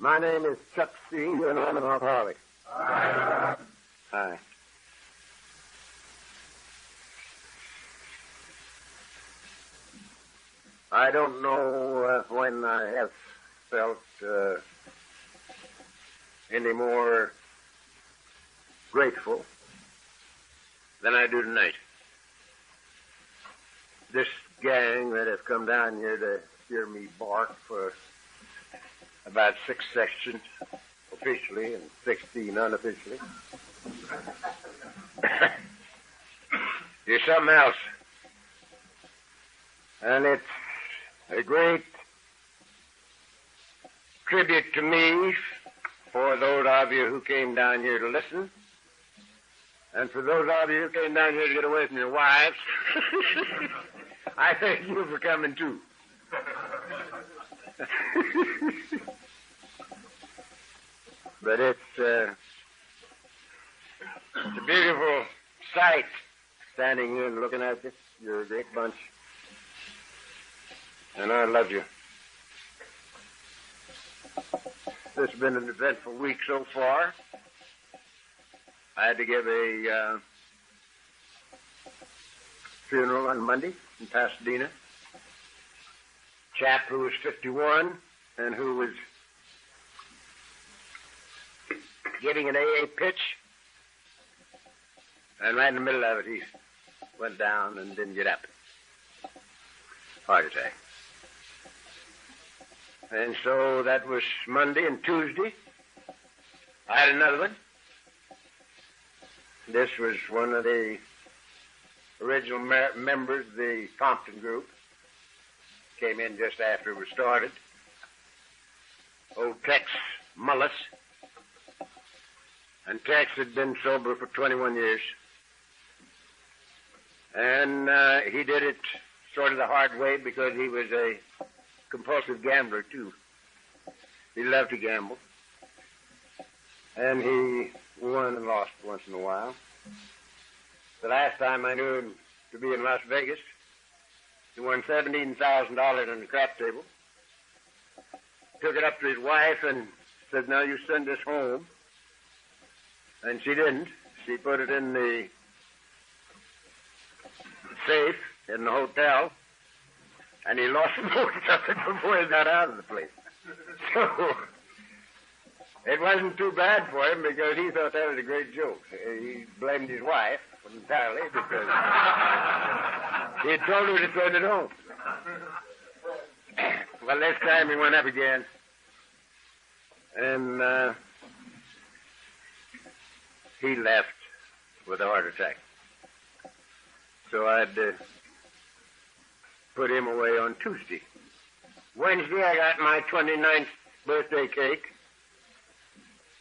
My name is Chuck C., and I'm an alcoholic. Hi. Hi. I don't know when I have felt any more grateful than I do tonight. This gang that has come down here to hear me bark for about 6 sessions officially and 16 unofficially. You're something else. And it's a great tribute to me for those of you who came down here to listen. And for those of you who came down here to get away from your wives, I thank you for coming too. But it's a beautiful sight standing here and looking at you. You're a great bunch. And I love you. This has been an eventful week so far. I had to give a funeral on Monday in Pasadena. Chap who was 51 and who was giving an AA pitch. And right in the middle of it, he went down and didn't get up. Heart attack. And so that was Monday and Tuesday. I had another one. This was one of the original members of the Compton group. Came in just after it was started. Old Tex Mullis. And Tex had been sober for 21 years. And he did it sort of the hard way because he was a compulsive gambler, too. He loved to gamble. And he won and lost once in a while. The last time I knew him to be in Las Vegas, he won $17,000 on the crap table. Took it up to his wife and said, "Now you send this home." And she didn't. She put it in the safe in the hotel, and he lost most of it before he got out of the place. So it wasn't too bad for him because he thought that was a great joke. He blamed his wife entirely because he had told her to send it home. Well, this time he went up again, and he left with a heart attack. So I'd put him away on Tuesday. Wednesday, I got my 29th birthday cake,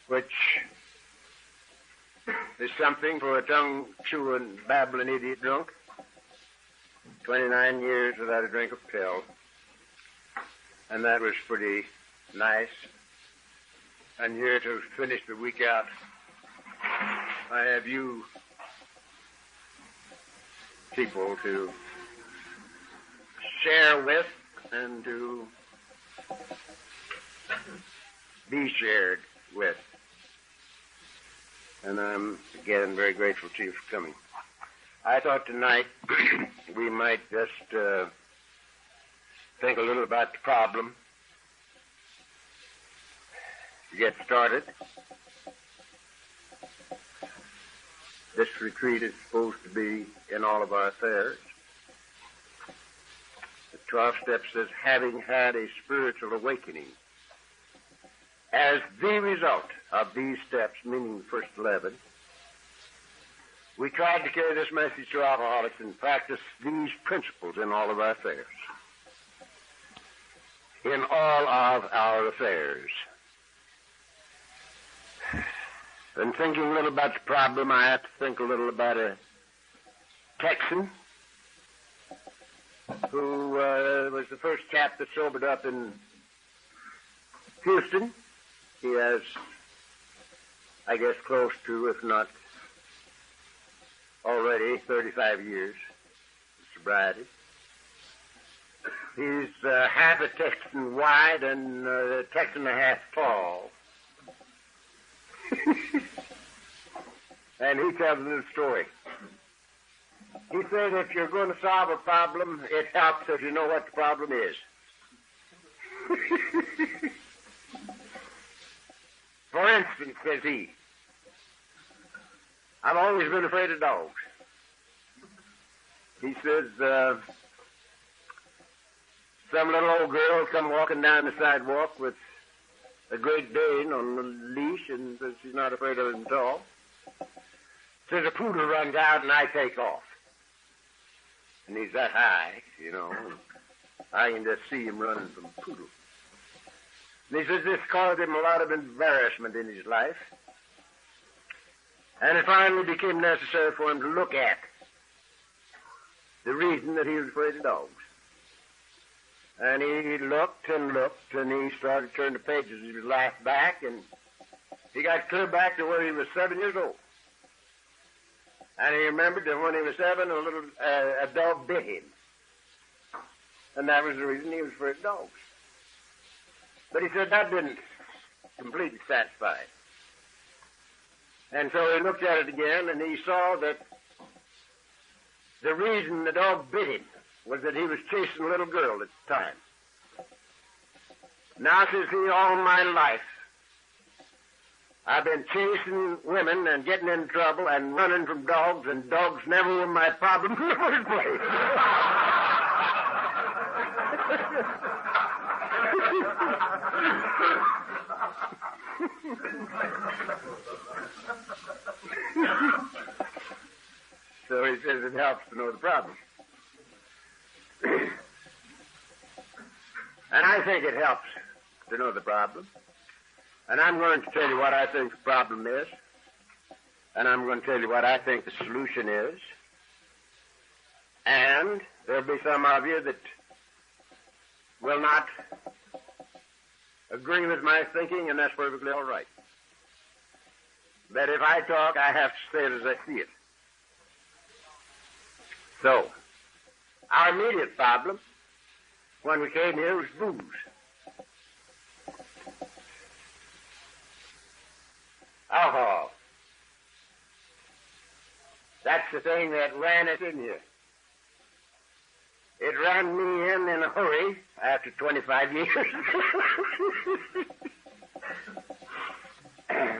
which is something for a tongue-chewing, babbling idiot drunk. 29 years without a drink of pill. And that was pretty nice. And here to finish the week out, I have you people to share with and to be shared with. And I'm, again, very grateful to you for coming. I thought tonight we might just think a little about the problem to get started. This retreat is supposed to be in all of our affairs. The 12 steps says, having had a spiritual awakening. As the result of these steps, meaning the first 11, we tried to carry this message to alcoholics and practice these principles in all of our affairs. In all of our affairs. And thinking a little about the problem, I have to think a little about a Texan who was the first chap that sobered up in Houston. He has, I guess, close to, if not already, 35 years of sobriety. He's half a Texan wide and a Texan and a half tall. And he tells a little story. He said if you're going to solve a problem, it helps if you know what the problem is. For instance, says he, I've always been afraid of dogs. He says, some little old girl come walking down the sidewalk with a Great Dane on the leash and says she's not afraid of him at all. Says a poodle runs out and I take off. And he's that high, you know. I can just see him running from a poodle. And he says this caused him a lot of embarrassment in his life. And it finally became necessary for him to look at the reason that he was afraid of dogs. And he looked and looked, and he started to turn the pages. He laughed back, and he got clear back to where he was 7 years old. And he remembered that when he was 7, a dog bit him. And that was the reason he was afraid of dogs. But he said that didn't completely satisfy him. And so he looked at it again, and he saw that the reason the dog bit him was that he was chasing a little girl at the time. Now, says he, all my life, I've been chasing women and getting in trouble and running from dogs, and dogs never were my problem in the first place. So he says it helps to know the problem. And I think it helps to know the problem. And I'm going to tell you what I think the problem is. And I'm going to tell you what I think the solution is. And there'll be some of you that will not agree with my thinking, and that's perfectly all right. But if I talk, I have to say it as I see it. So, our immediate problem when we came here was booze. Alcohol. That's the thing that ran us in here. It ran me in a hurry after 25 years.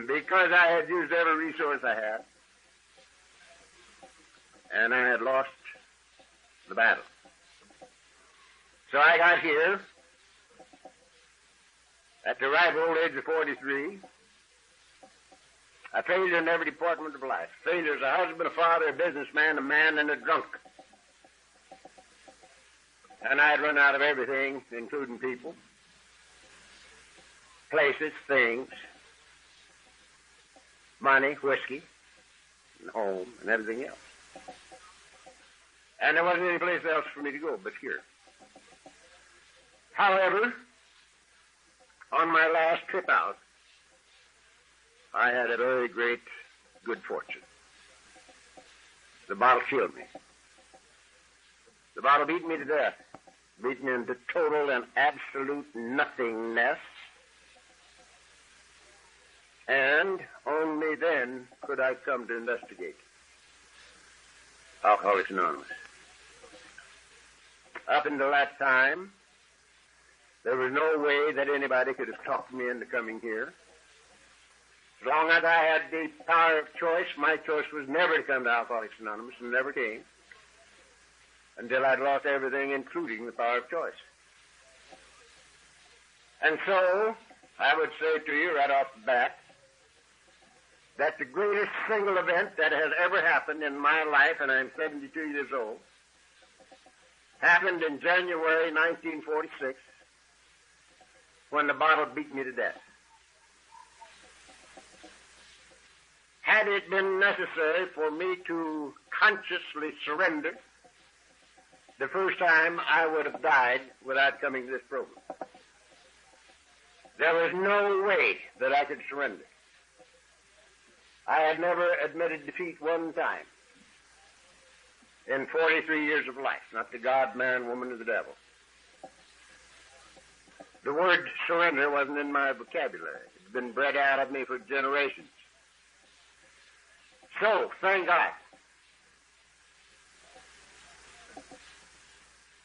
Because I had used every resource I had. And I had lost the battle. So I got here at the ripe old age of 43. A failure in every department of life. Failure as a husband, a father, a businessman, a man, and a drunk. And I had run out of everything, including people, places, things, money, whiskey, and home, and everything else. And there wasn't any place else for me to go but here. However, on my last trip out, I had a very great good fortune. The bottle killed me. The bottle beat me to death, beat me into total and absolute nothingness. And only then could I come to investigate Alcoholics Anonymous. Up until that time, there was no way that anybody could have talked me into coming here. As long as I had the power of choice, my choice was never to come to Alcoholics Anonymous, and never came, until I'd lost everything, including the power of choice. And so, I would say to you right off the bat, that the greatest single event that has ever happened in my life, and I'm 72 years old, happened in January 1946, when the bottle beat me to death. Had it been necessary for me to consciously surrender, the first time I would have died without coming to this program. There was no way that I could surrender. I had never admitted defeat one time in 43 years of life, not to God, man, woman, or the devil. The word surrender wasn't in my vocabulary. It's been bred out of me for generations. So, thank God.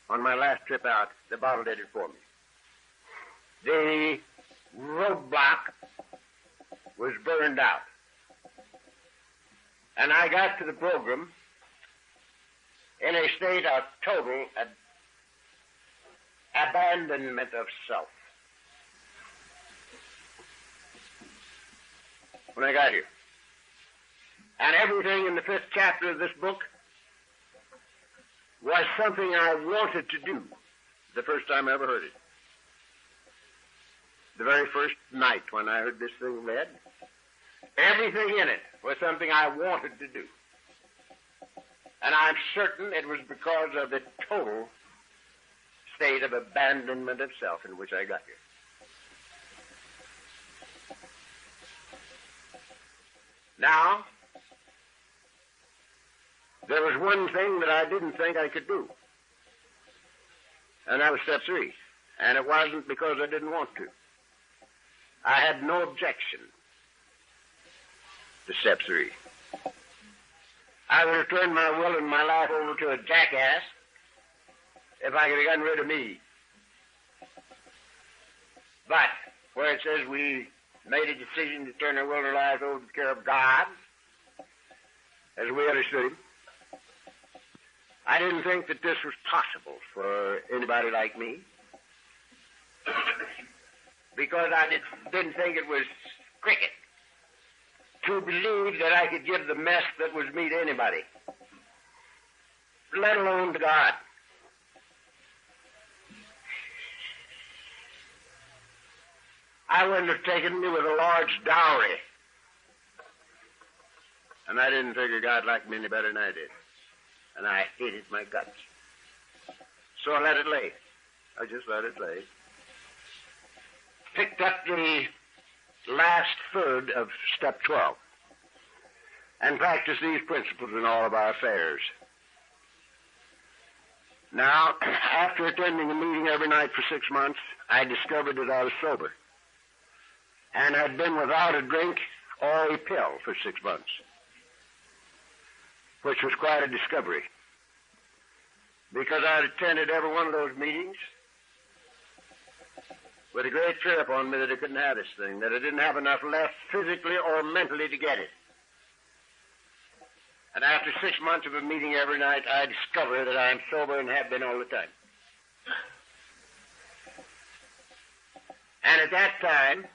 On my last trip out, the bottle did it for me. The roadblock was burned out. And I got to the program in a state of total abandonment of self. When I got here. And everything in the 5th chapter of this book was something I wanted to do the first time I ever heard it. The very first night when I heard this thing read, everything in it was something I wanted to do. And I'm certain it was because of the total state of abandonment of self in which I got here. Now, there was one thing that I didn't think I could do, and that was step 3. And it wasn't because I didn't want to. I had no objection to step 3. I would have turned my will and my life over to a jackass if I could have gotten rid of me. But where it says we made a decision to turn our will and our lives over to the care of God, as we understood him, I didn't think that this was possible for anybody like me, because I didn't think it was cricket to believe that I could give the mess that was me to anybody, let alone to God. I wouldn't have taken me with a large dowry, and I didn't figure God liked me any better than I did, and I hated my guts. So I let it lay. I just let it lay. Picked up the last third of step 12 and practiced these principles in all of our affairs. Now, after attending a meeting every night for 6 months, I discovered that I was sober and had been without a drink or a pill for 6 months, which was quite a discovery, because I had attended every one of those meetings with a great fear upon me that I couldn't have this thing, that I didn't have enough left physically or mentally to get it. And after 6 months of a meeting every night, I discovered that I'm sober and have been all the time. And at that time,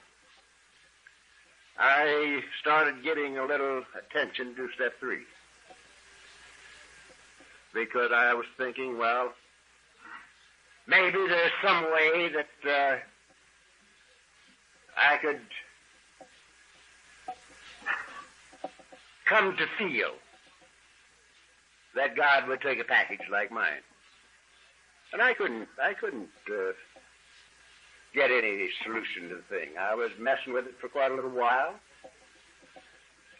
I started giving a little attention to step 3. Because I was thinking, well, maybe there's some way that I could come to feel that God would take a package like mine. And I couldn't get any solution to the thing. I was messing with it for quite a little while.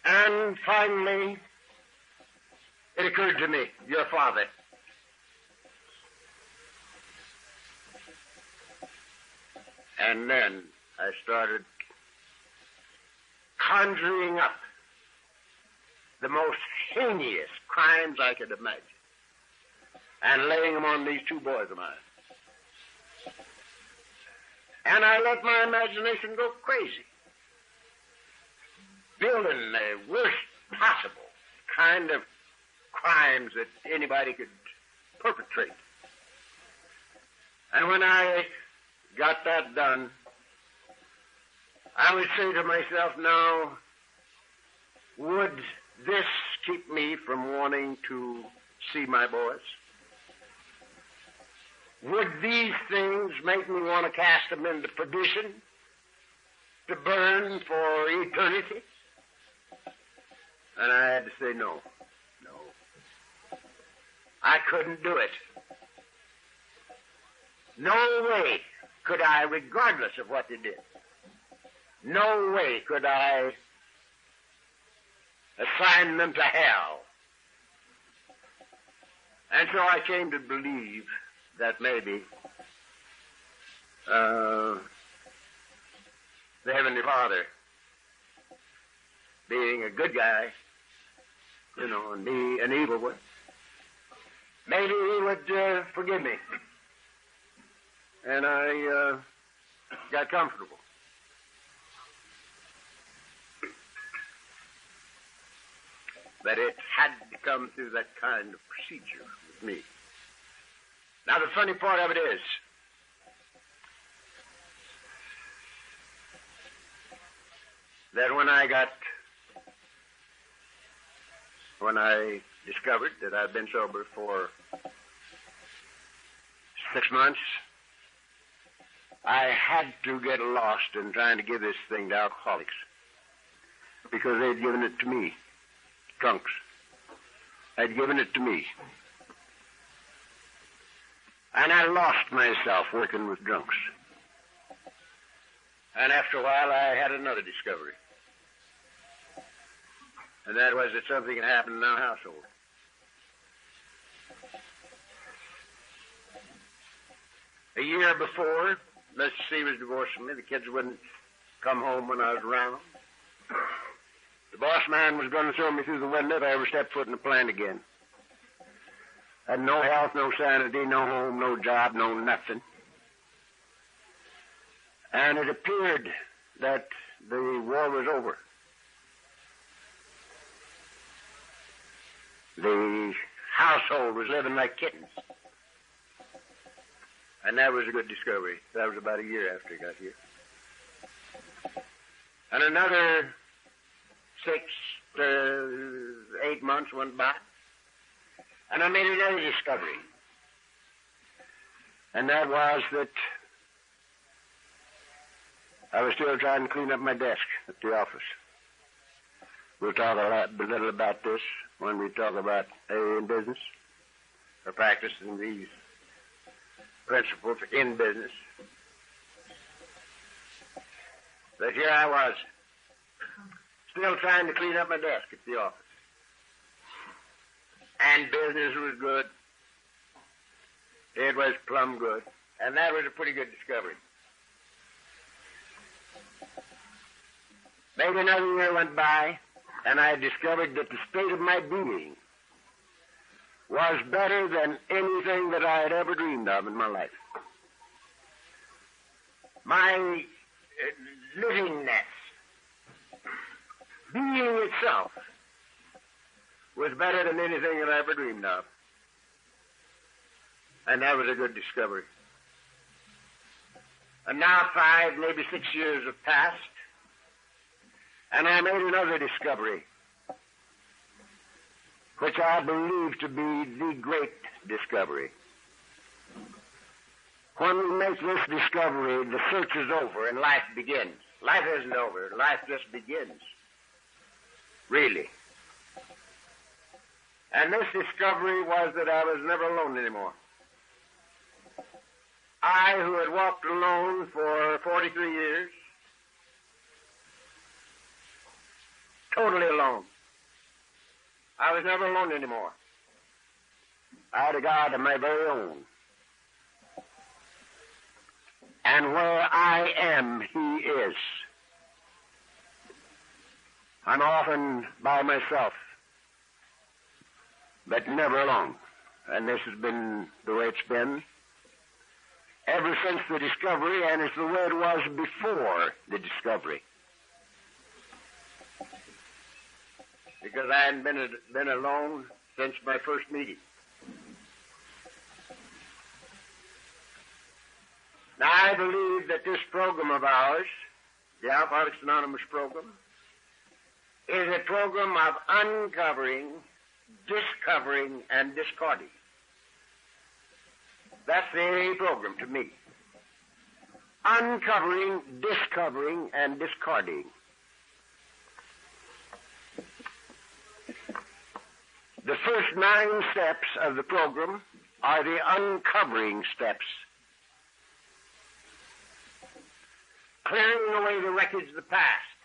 And finally, it occurred to me, your father. And then I started conjuring up the most heinous crimes I could imagine and laying them on these 2 boys of mine. And I let my imagination go crazy, building the worst possible kind of crimes that anybody could perpetrate. And when I got that done, I would say to myself, now, would this keep me from wanting to see my boys? Would these things make me want to cast them into perdition, to burn for eternity? And I had to say no. I couldn't do it. No way could I, regardless of what they did, no way could I assign them to hell. And so I came to believe that maybe the Heavenly Father being a good guy, and me an evil one, maybe he would forgive me. And I got comfortable. But it had to come through that kind of procedure with me. Now, the funny part of it is, that when I discovered that I'd been sober for 6 months, I had to get lost in trying to give this thing to alcoholics because they'd given it to me, drunks. They'd given it to me. And I lost myself working with drunks. And after a while, I had another discovery. And that was that something had happened in our household. A year before, Mr. C was divorcing me. The kids wouldn't come home when I was around. The boss man was going to throw me through the window if I ever stepped foot in the plant again. Had no health, no sanity, no home, no job, no nothing. And it appeared that the war was over. The household was living like kittens. And that was a good discovery. That was about a year after I got here. And another 6 to 8 months went by. And I made another discovery. And that was that I was still trying to clean up my desk at the office. We'll talk a little about this when we talk about in business, or practicing these principles in business. But here I was, still trying to clean up my desk at the office. And business was good. It was plumb good. And that was a pretty good discovery. Maybe another year went by, and I discovered that the state of my being was better than anything that I had ever dreamed of in my life. My livingness, being itself, was better than anything that I ever dreamed of. And that was a good discovery. And now 5, maybe 6 years have passed, and I made another discovery, which I believe to be the great discovery. When we make this discovery, the search is over and life begins. Life isn't over. Life just begins. Really. And this discovery was that I was never alone anymore. I, who had walked alone for 43 years, totally alone. I was never alone anymore. I had a God of my very own. And where I am, He is. I'm often by myself, but never alone. And this has been the way it's been ever since the discovery, and it's the way it was before the discovery. Because I hadn't been alone since my first meeting. Now, I believe that this program of ours, the Alcoholics Anonymous program, is a program of uncovering, discovering, and discarding. That's the program to me. Uncovering, discovering, and discarding. The first 9 steps of the program are the uncovering steps. Clearing away the wreckage of the past.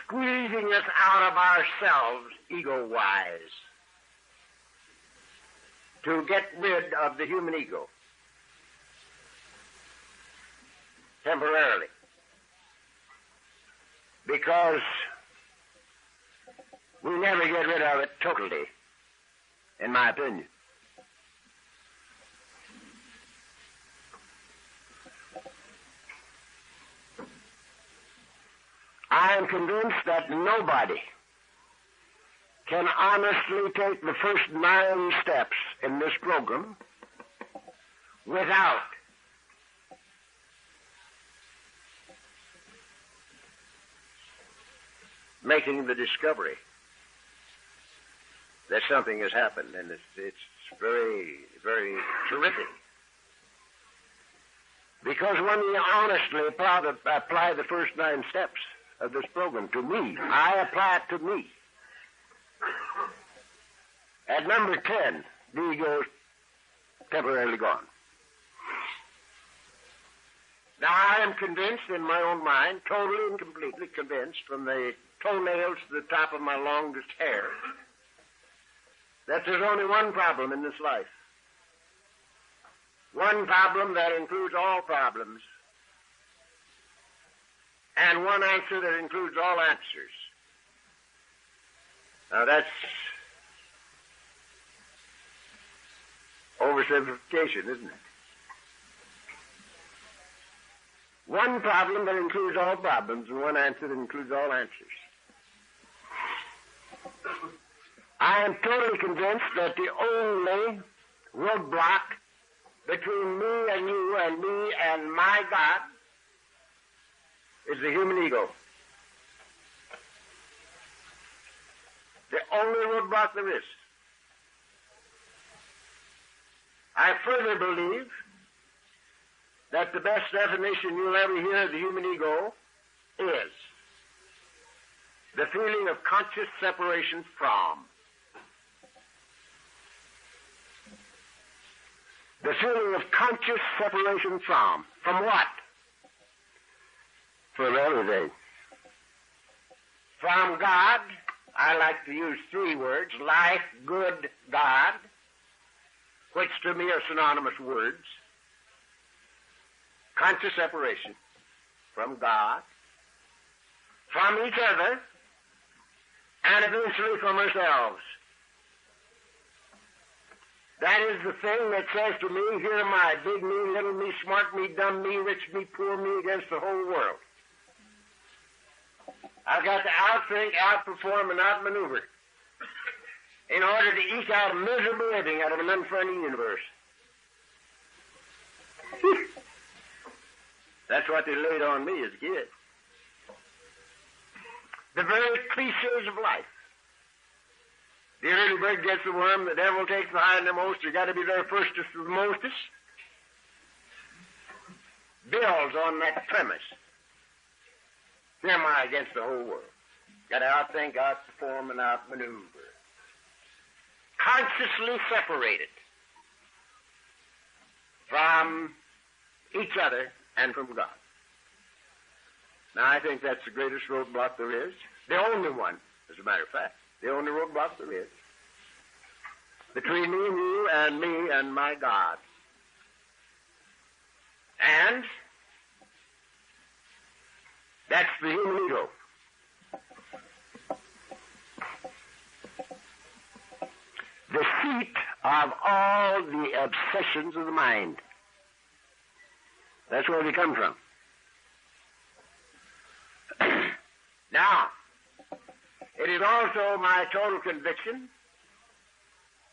Squeezing us out of ourselves ego-wise. To get rid of the human ego. temporarily, because we never get rid of it totally, in my opinion. I am convinced that nobody can honestly take the first 9 steps in this program without making the discovery that something has happened, and it's very, very terrific. Because when we honestly apply the first 9 steps of this program to me, I apply it to me. At number 10, the ego is temporarily gone. Now, I am convinced in my own mind, totally and completely convinced, from the toenails to the top of my longest hair, that there's only one problem in this life. One problem that includes all problems, and one answer that includes all answers. Now that's oversimplification, isn't it? One problem that includes all problems, and one answer that includes all answers. I am totally convinced that the only roadblock between me and you and me and my God is the human ego. The only roadblock there is. I further believe that the best definition you'll ever hear of the human ego is the feeling of conscious separation from. The feeling of conscious separation from. From what? From everything. From God, I like to use 3 words, life, good, God, which to me are synonymous words. Conscious separation from God, from each other, and eventually from ourselves. That is the thing that says to me, here am I, big me, little me, smart me, dumb me, rich me, poor me, against the whole world. I've got to outthink, outperform, and outmaneuver in order to eke out a miserable living out of an unfriendly universe. That's what they laid on me as a kid. The very cliches of life. The early bird gets the worm, the devil takes the hindmost, you got to be there firstest to the mostest. Builds on that premise. Here am I against the whole world. Got to outthink, outperform, and outmaneuver. Consciously separated from each other and from God. Now, I think that's the greatest roadblock there is. The only one, as a matter of fact. The only roadblock there is. Between me and you and me and my God. And that's the human ego. The seat of all the obsessions of the mind. That's where they come from. Now, it is also my total conviction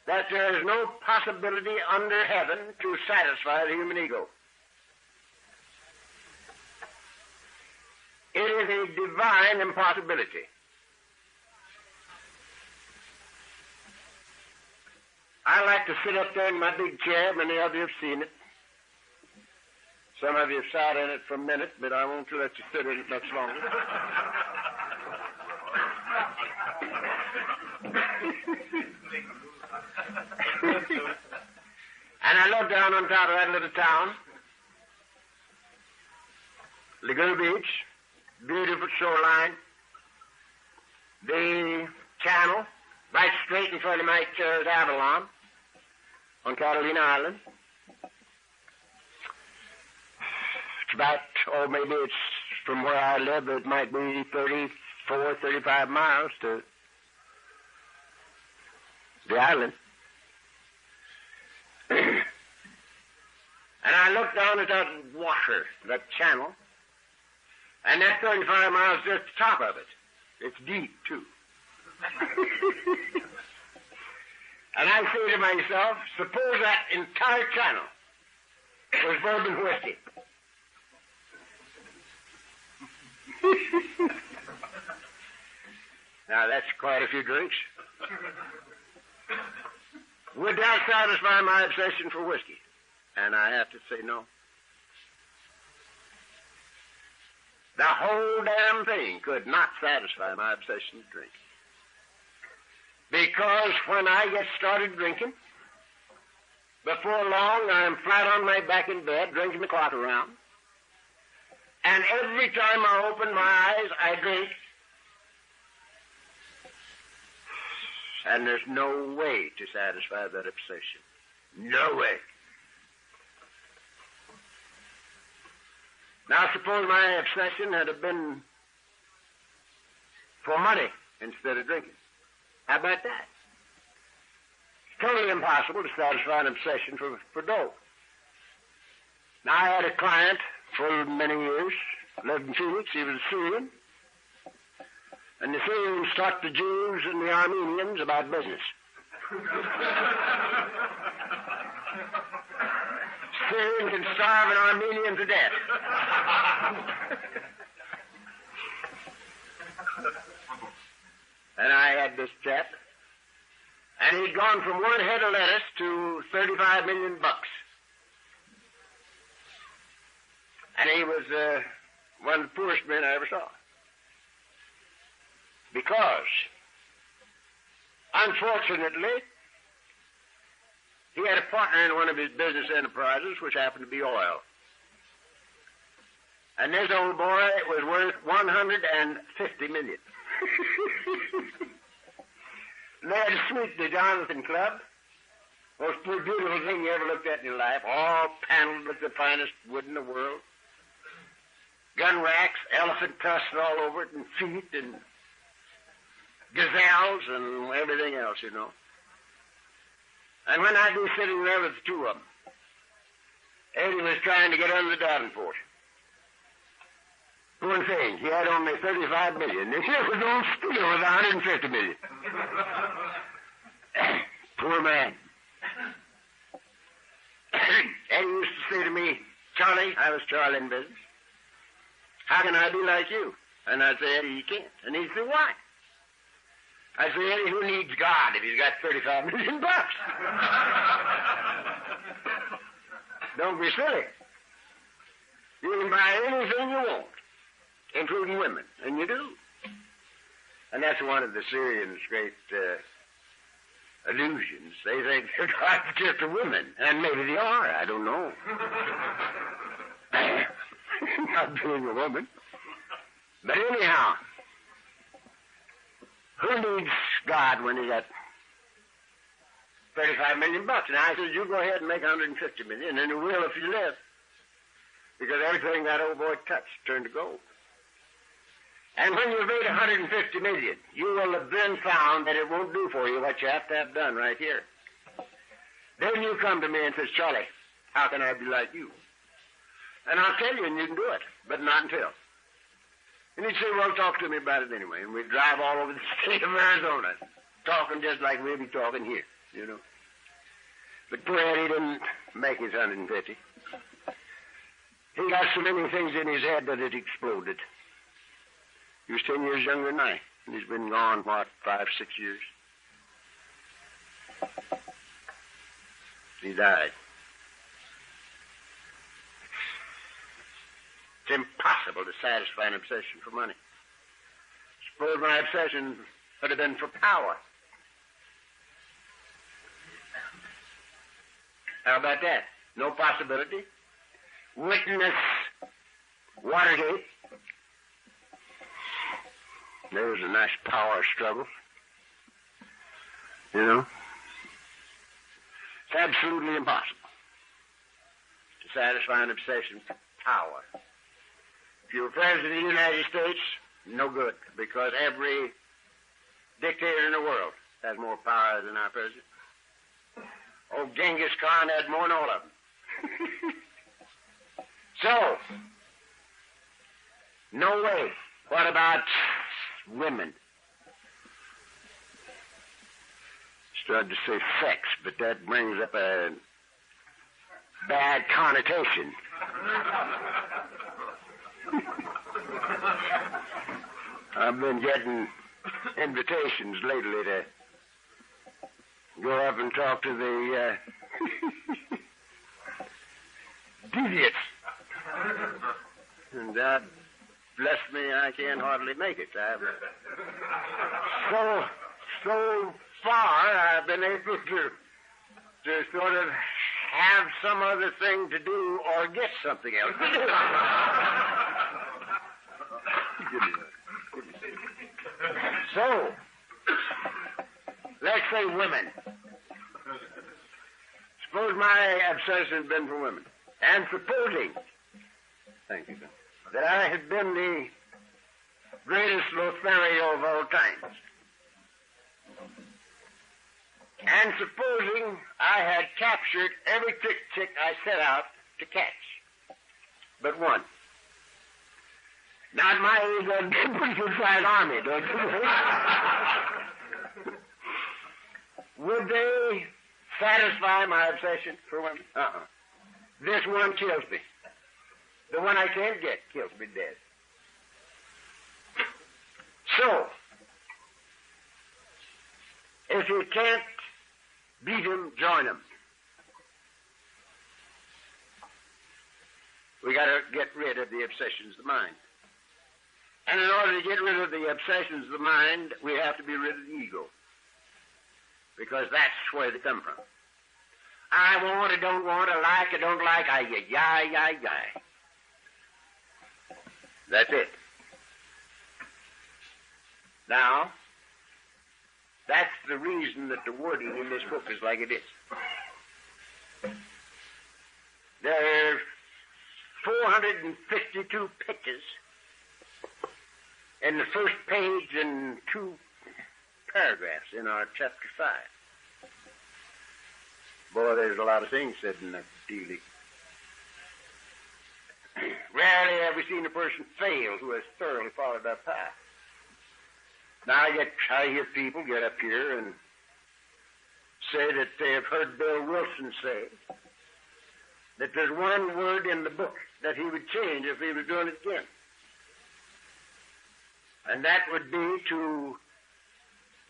that there is no possibility under heaven to satisfy the human ego. It is a divine impossibility. I like to sit up there in my big chair. Many of you have seen it. Some of you have sat in it for a minute, but I won't let you sit in it much longer. And I look down on top of that little town, Laguna Beach, beautiful shoreline, the channel, right straight in front of my chair is Avalon on Catalina Island. It's about or maybe it's from where I live, it might be 34, 35 miles to the island. And I looked down at that water, that channel, and that 35 miles is just the top of it. It's deep, too. And I say to myself, suppose that entire channel was bourbon whiskey. Now, that's quite a few drinks. Would that satisfy my obsession for whiskey? And I have to say no. The whole damn thing could not satisfy my obsession with drink. Because when I get started drinking, before long I'm flat on my back in bed, drinking the clock around. And every time I open my eyes, I drink. And there's no way to satisfy that obsession. No way. Now, suppose my obsession had been for money instead of drinking. How about that? It's totally impossible to satisfy an obsession for dough. Now, I had a client for many years, lived in Phoenix. He was a Syrian. And the Syrians taught the Jews and the Armenians about business. Syrian can starve an Armenian to death. And I had this chap, and he'd gone from one head of lettuce to $35 million. And he was one of the poorest men I ever saw. Because, unfortunately, he had a partner in one of his business enterprises, which happened to be oil. And this old boy was worth $150 million. And they had a suite, the Jonathan Club, most beautiful thing you ever looked at in your life, all paneled with the finest wood in the world. Gun racks, elephant tusks all over it, and feet, and gazelles, and everything else, you know. And when I'd be sitting there with the two of them, Eddie was trying to get under the Davenport. Poor thing, he had only $35 million. And here was old Steele with $150 million. Poor man. Eddie used to say to me, Charlie, I was Charlie in business, how can I be like you? And I'd say, Eddie, you can't. And he'd say, why? I'd say, Eddie, who needs God if he's got $35 million? Don't be silly. You can buy anything you want, including women, and you do. And that's one of the Syrians' great illusions. They think they're God's gift to women, and maybe they are, I don't know. Not being a woman. But anyhow, who needs God when he got $35 million? And I said, you go ahead and make $150 million, and you will if you live. Because everything that old boy touched turned to gold. And when you've made $150 million, you will have then found that it won't do for you what you have to have done right here. Then you come to me and says, Charlie, how can I be like you? And I'll tell you, and you can do it, but not until. And he'd say, well, talk to me about it anyway. And we'd drive all over the state of Arizona, talking just like we'll be talking here, you know. But poor Eddie didn't make his 150. He got so many things in his head that it exploded. He was 10 years younger than I, and he's been gone, 5, 6 years. He died. It's impossible to satisfy an obsession for money. Suppose my obsession had have been for power. How about that? No possibility. Witness Watergate. There was a nice power struggle. You know? It's absolutely impossible to satisfy an obsession for power. you're president of the United States, no good, because every dictator in the world has more power than our president. Oh, Genghis Khan had more than all of them. So, no way. What about women? Started to say sex, but that brings up a bad connotation. I've been getting invitations lately to go up and talk to the deviants. And God bless me, I can't hardly make it. So far, I've been able to sort of have some other thing to do or get something else to do. So, let's say women. Suppose my obsession had been for women. And supposing, thank you, sir, that I had been the greatest Lothario of all times. And supposing I had captured every chick I set out to catch, but one. Now, at my age, I'd be a pretty good-sized army, don't you think? Would they satisfy my obsession for women? This one kills me. The one I can't get kills me dead. So, if you can't beat him, join him. We got to get rid of the obsessions of the mind. And in order to get rid of the obsessions of the mind, we have to be rid of the ego. Because that's where they come from. I want, I don't want, I like, I don't like, I. That's it. Now, that's the reason that the wording in this book is like it is. There are 452 pictures in the first page and 2 paragraphs in our chapter 5. Boy, there's a lot of things said in that dealing. Rarely have we seen a person fail who has thoroughly followed our path. Now I hear people get up here and say that they have heard Bill Wilson say that there's one word in the book that he would change if he was doing it again. And that would be to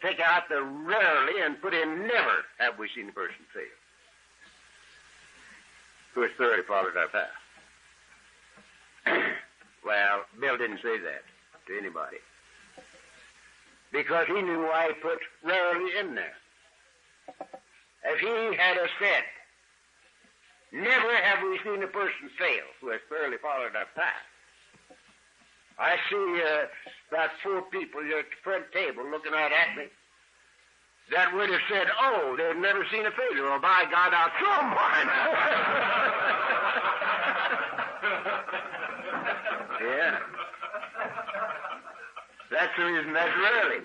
take out the rarely and put in never have we seen a person fail who has thoroughly followed our path. Well, Bill didn't say that to anybody, because he knew why he put rarely in there. If he had said, never have we seen a person fail who has thoroughly followed our path, I see about 4 people here at the front table looking right at me that would have said, oh, they've never seen a failure. Well, by God, I'll show them one. Yeah. That's the reason that's rarely.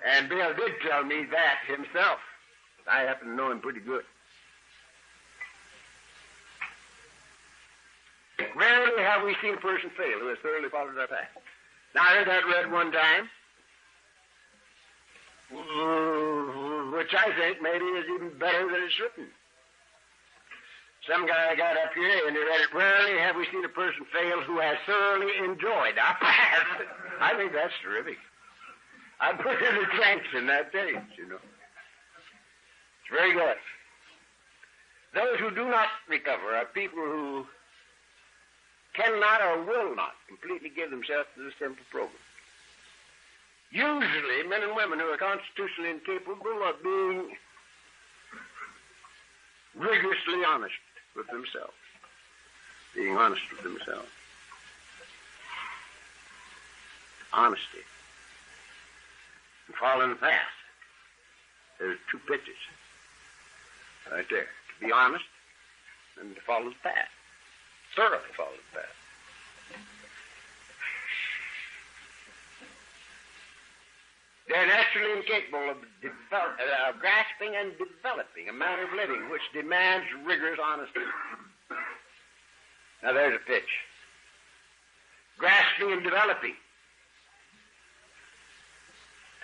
And Bill did tell me that himself. I happen to know him pretty good. Rarely have we seen a person fail who has thoroughly followed our path. Now, I heard that read one time, which I think maybe is even better than it's written. Some guy got up here and he read it, rarely have we seen a person fail who has thoroughly enjoyed our path. I think that's terrific. I put in a thanks in that page, you know. It's very good. Those who do not recover are people who cannot or will not completely give themselves to this simple program. Usually, men and women who are constitutionally incapable of being rigorously honest with themselves. Being honest with themselves. Honesty. And following the path. There's 2 pictures right there. To be honest and to follow the path. Thoroughly follow the path. They're naturally incapable of grasping and developing a manner of living which demands rigorous honesty. Now there's a pitch. Grasping and developing.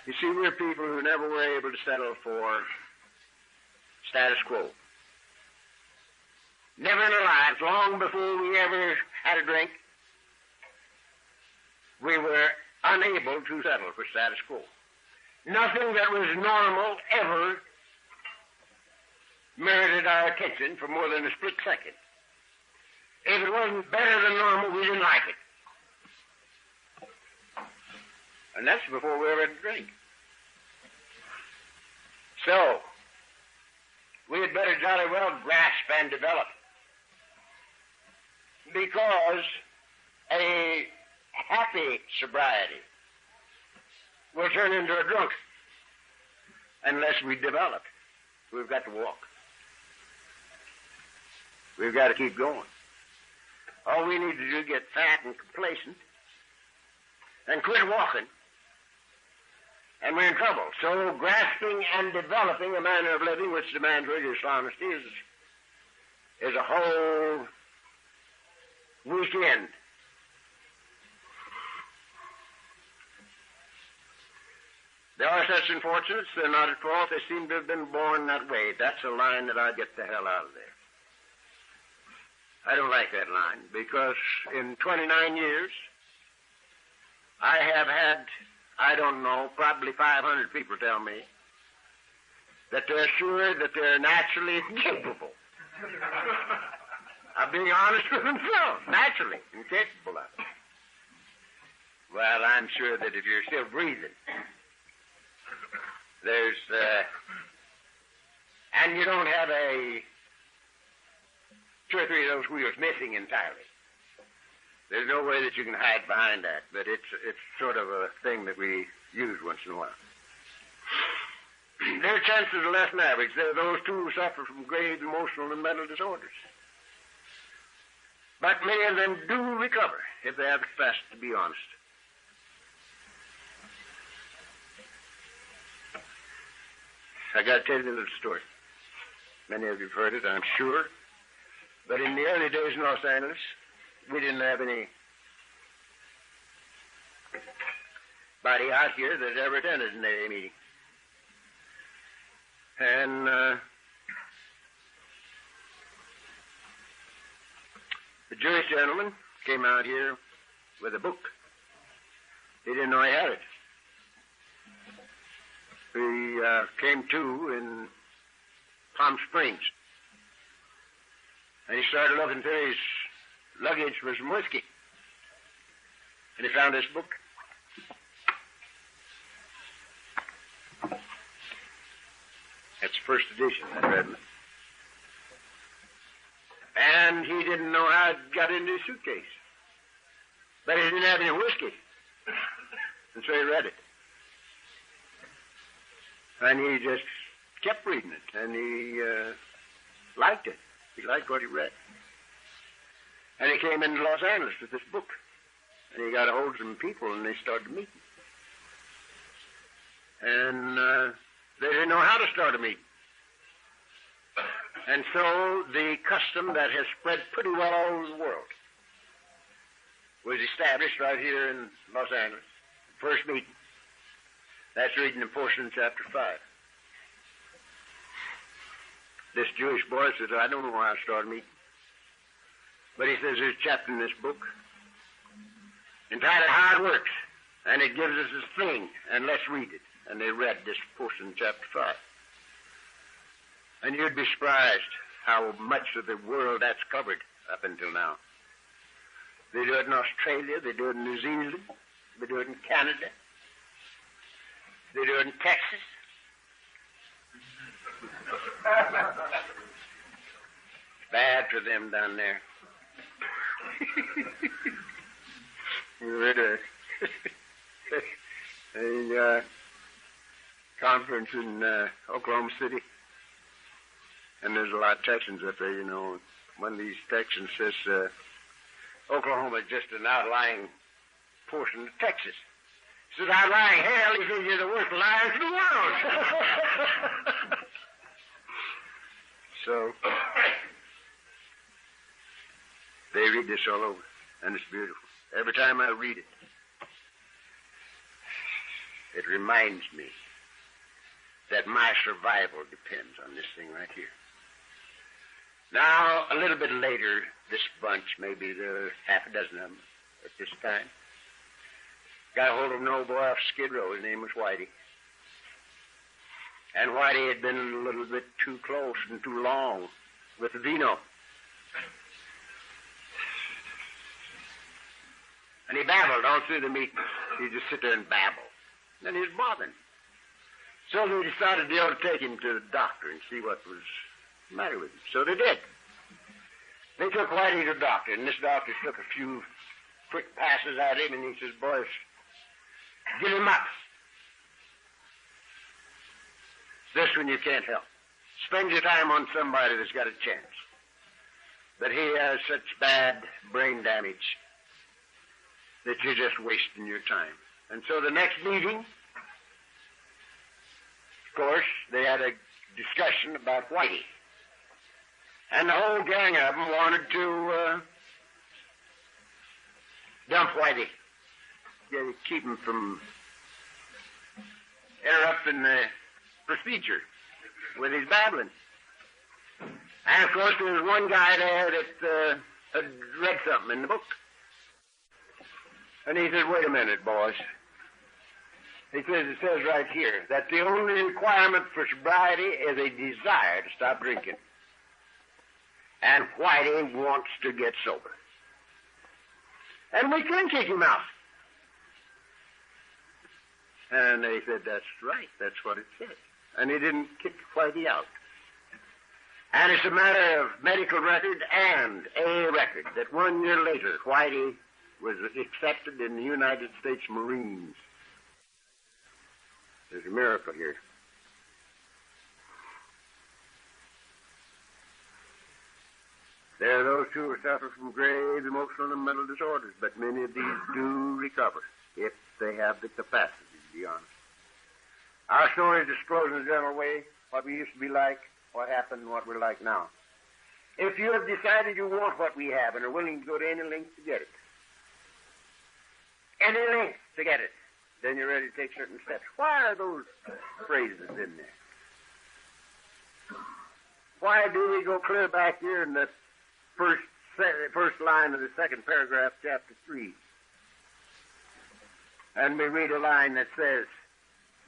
You see, we're people who never were able to settle for status quo. Never in our lives, long before we ever had a drink, we were unable to settle for status quo. Nothing that was normal ever merited our attention for more than a split second. If it wasn't better than normal, we didn't like it. And that's before we ever had a drink. So, we had better jolly well grasp and develop. Because a happy sobriety will turn into a drunk unless we develop. We've got to walk. We've got to keep going. All we need to do is get fat and complacent and quit walking, and we're in trouble. So grasping and developing a manner of living which demands rigorous honesty is a whole weekend. There are such unfortunates, they're not at fault, they seem to have been born that way. That's a line that I'd get the hell out of there. I don't like that line, because in 29 years, I have had, I don't know, probably 500 people tell me that they're sure that they're naturally incapable of being honest with themselves, naturally incapable of it. Well, I'm sure that if you're still breathing, there's, and you don't have two or three of those wheels missing entirely. There's no way that you can hide behind that, but it's sort of a thing that we use once in a while. Their chances are less than average. There are those too who suffer from grave emotional and mental disorders. But many of them do recover if they have the capacity to be honest. I got to tell you a little story. Many of you have heard it, I'm sure. But in the early days in Los Angeles, we didn't have anybody out here that ever attended an AA meeting. And the Jewish gentleman came out here with a book. He didn't know he had it. He came to in Palm Springs. And he started looking through his luggage for some whiskey. And he found this book. That's the first edition, I read it. And he didn't know how it got into his suitcase. But he didn't have any whiskey. And so he read it. And he just kept reading it. And he liked it. He liked what he read. And he came into Los Angeles with this book. And he got a hold of some people, and they started meeting. And they didn't know how to start a meeting. And so the custom that has spread pretty well all over the world was established right here in Los Angeles. First meeting. That's reading a portion of chapter 5. This Jewish boy says, I don't know how to start a meeting. But he says there's a chapter in this book entitled How It Works. And it gives us this thing, and let's read it. And they read this portion of chapter 5. And you'd be surprised how much of the world that's covered up until now. They do it in Australia, they do it in New Zealand, they do it in Canada, they do it in Texas. It's bad for them down there. We were at a conference in Oklahoma City, and there's a lot of Texans up there, you know. One of these Texans says, Oklahoma is just an outlying portion of Texas. Says, I'm lying hell. He says, you're the worst liars in the world. So, they read this all over, and it's beautiful. Every time I read it, it reminds me that my survival depends on this thing right here. Now, a little bit later, this bunch, maybe there are half a dozen of them at this time, got a hold of an old boy off Skid Row. His name was Whitey. And Whitey had been a little bit too close and too long with Vino. And he babbled all through the meeting. He'd just sit there and babble. And he was bothering. So they decided they ought to take him to the doctor and see what was the matter with him. So they did. They took Whitey to the doctor, and this doctor took a few quick passes at him, and he says, boys, give him up. This one you can't help. Spend your time on somebody that's got a chance. But he has such bad brain damage that you're just wasting your time. And so the next meeting, of course, they had a discussion about Whitey. And the whole gang of them wanted to dump Whitey. Keep him from interrupting the procedure with his babbling. And, of course, there was one guy there that had read something in the book. And he said, wait a minute, boys. He says, it says right here that the only requirement for sobriety is a desire to stop drinking. And Whitey wants to get sober. And we can kick him out. And they said, that's right, that's what it said. And he didn't kick Whitey out. And it's a matter of medical record and a record that 1 year later, Whitey was accepted in the United States Marines. There's a miracle here. There are those who suffer from grave emotional and mental disorders, but many of these do recover if they have the capacity, to be honest. Our story discloses in a general way what we used to be like, what happened, and what we're like now. If you have decided you want what we have and are willing to go to any length to get it, then you're ready to take certain steps. Why are those phrases in there? Why do we go clear back here in the first line of the second paragraph, chapter 3? And we read a line that says,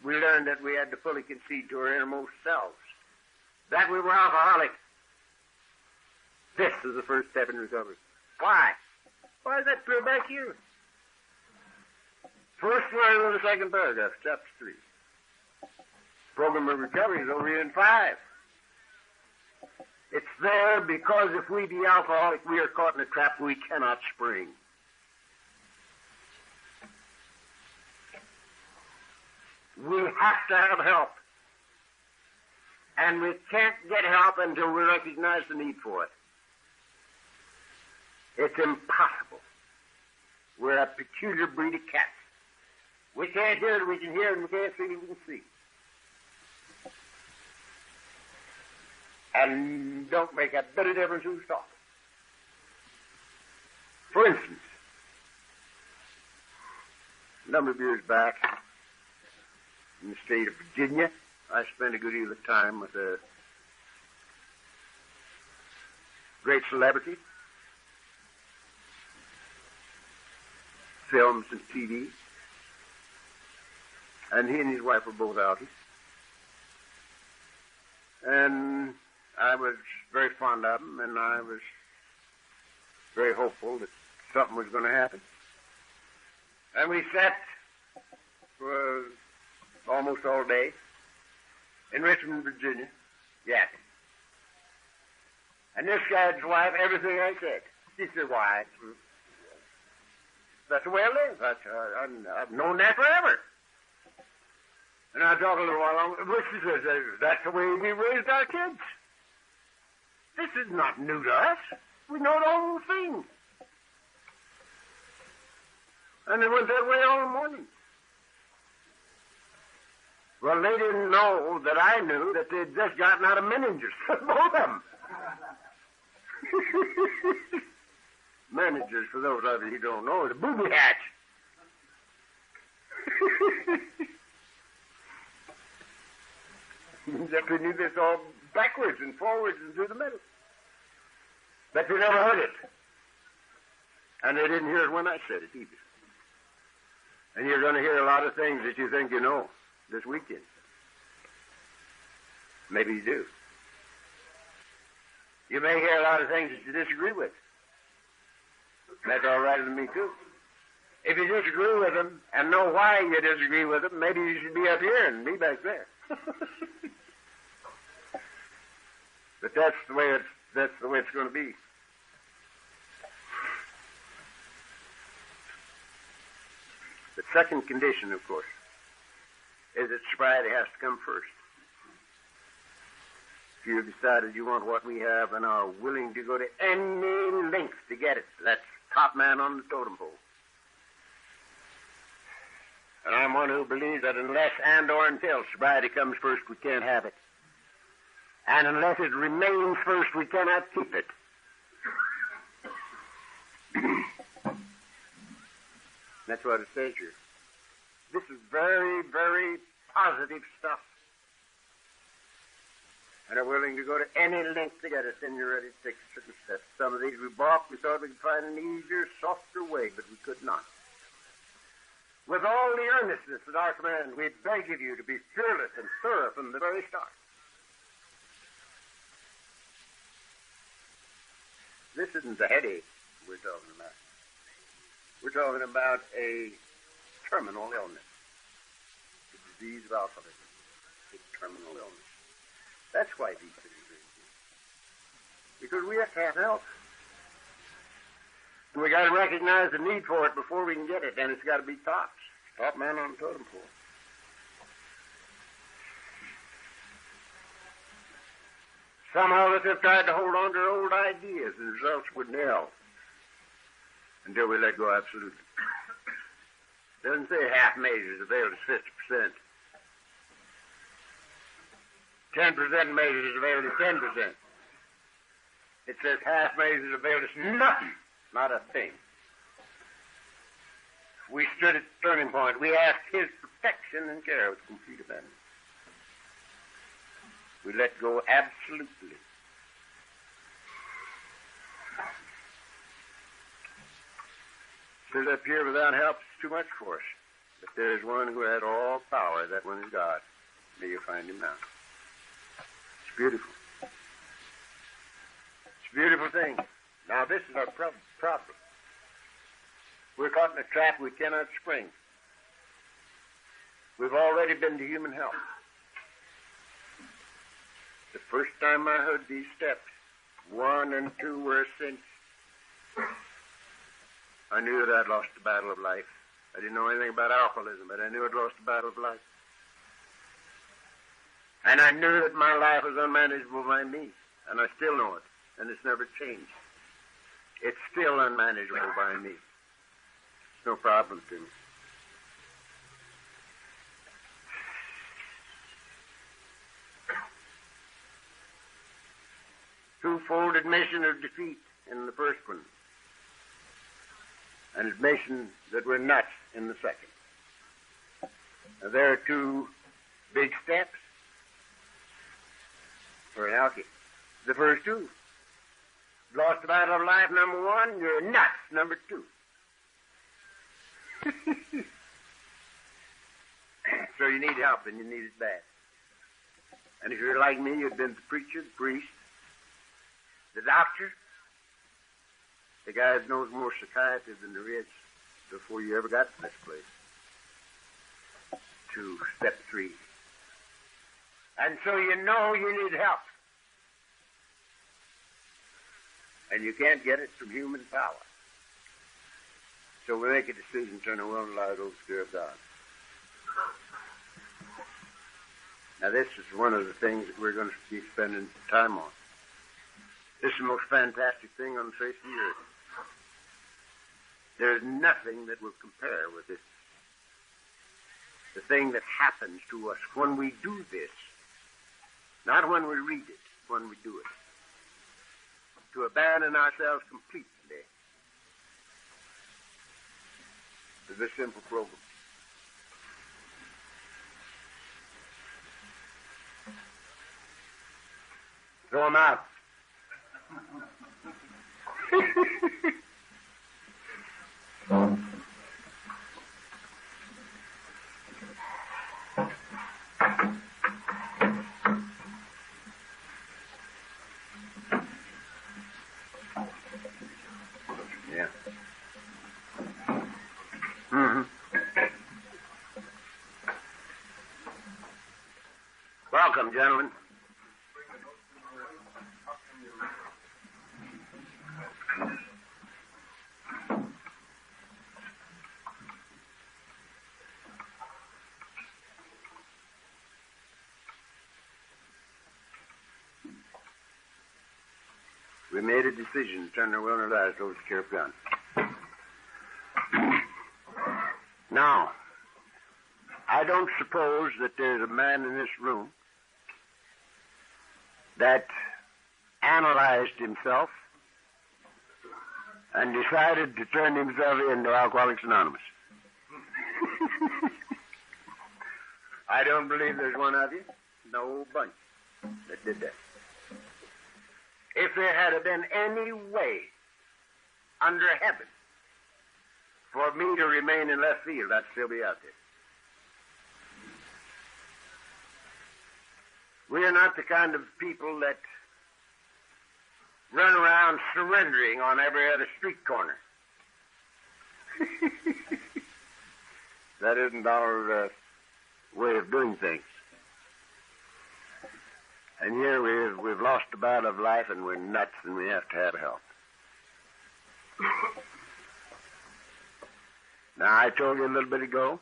we learned that we had to fully concede to our innermost selves that we were alcoholic. This is the first step in recovery. Why? Why is that clear back here? First line of the second paragraph, chapter 3. Program of recovery is over here in 5. It's there because if we be alcoholic, we are caught in a trap we cannot spring. We have to have help. And we can't get help until we recognize the need for it. It's impossible. We're a peculiar breed of cats. We can't hear it, we can hear it, and we can't see it, we can see. And don't make a bit of difference who's talking. For instance, a number of years back, in the state of Virginia, I spent a good deal of time with a great celebrity, films and TV, and he and his wife were both outies. And I was very fond of him, and I was very hopeful that something was going to happen. And we sat for almost all day in Richmond, Virginia, yapping. And this guy's wife, everything I said, she said, why, that's the way I live. I've known that forever. And I talked a little while longer, but she says, that's the way we raised our kids. This is not new to us. We know the whole thing. And it went that way all morning. Well, they didn't know that I knew that they'd just gotten out of managers. Both of them. Managers, for those of you who don't know, is a booby hatch. Except we knew this all backwards and forwards and through the middle. But they never heard it. And they didn't hear it when I said it either. And you're going to hear a lot of things that you think you know this weekend. Maybe you do. You may hear a lot of things that you disagree with. That's all right with me, too. If you disagree with them and know why you disagree with them, maybe you should be up here and me back there. But that's the way it's going to be. The second condition, of course, is that sobriety has to come first. If you've decided you want what we have and are willing to go to any length to get it, that's top man on the totem pole. And I'm one who believes that unless and or until sobriety comes first, we can't have it. And unless it remains first, we cannot keep it. That's what it says here. This is very, very positive stuff. And are willing to go to any length to get it, then you're ready to take certain steps. Some of these we balked. We thought we could find an easier, softer way, but we could not. With all the earnestness at our command, we beg of you to be fearless and thorough from the very start. This isn't a headache we're talking about. We're talking about a terminal illness, the disease of alcoholism, a terminal illness. That's why these things are important. Because we have to have help. And we got to recognize the need for it before we can get it, and it's got to be top man on the totem pole. Some of us have tried to hold on to old ideas, and results were nil until we let go absolutely. It doesn't say half measures availed us 50%. 10% measures availed us 10%. It says half measures availed us nothing, not a thing. We stood at the turning point. We asked His protection and care with complete abandon. We let go absolutely. Stood up here without help is too much for us. But there is one who had all power. That one is God. May you find Him now. It's beautiful. It's a beautiful thing. Now, this is our problem. We're caught in a trap we cannot spring. We've already been to human help. The first time I heard these steps, 1 and 2 were a cinch, I knew that I'd lost the battle of life. I didn't know anything about alcoholism, but I knew I'd lost the battle of life. And I knew that my life was unmanageable by me, and I still know it, and it's never changed. It's still unmanageable by me. It's no problem to me. Twofold admission of defeat in the first one, and admission that we're nuts in the second. Now, there are two big steps for an alky. The first two. Lost the battle of life, number 1. You're nuts, number 2. So you need help, and you need it bad. And if you're like me, you've been the preacher, the priest, the doctor, the guy that knows more psychiatry than there is before you ever got to this place. To step 3. And so you know you need help. And you can't get it from human power. So we make a decision, turn the will and allow those to of God. Now this is one of the things that we're going to be spending time on. This is the most fantastic thing on the face of the earth. There's nothing that will compare with this. the thing that happens to us when we do this. Not when we read it, when we do it. To abandon ourselves completely to this simple program. Throw them out. Yeah. Welcome, gentlemen. We made a decision to turn our wilderness eyes over to Sheriff Gunn. Now, I don't suppose that there's a man in this room that analyzed himself and decided to turn himself into Alcoholics Anonymous. I don't believe there's one of you, no bunch, that did that. If there had been any way under heaven for me to remain in left field, I'd still be out there. We are not the kind of people that run around surrendering on every other street corner. That isn't our way of doing things. And here we've lost the battle of life, and we're nuts, and we have to have help. Now, I told you a little bit ago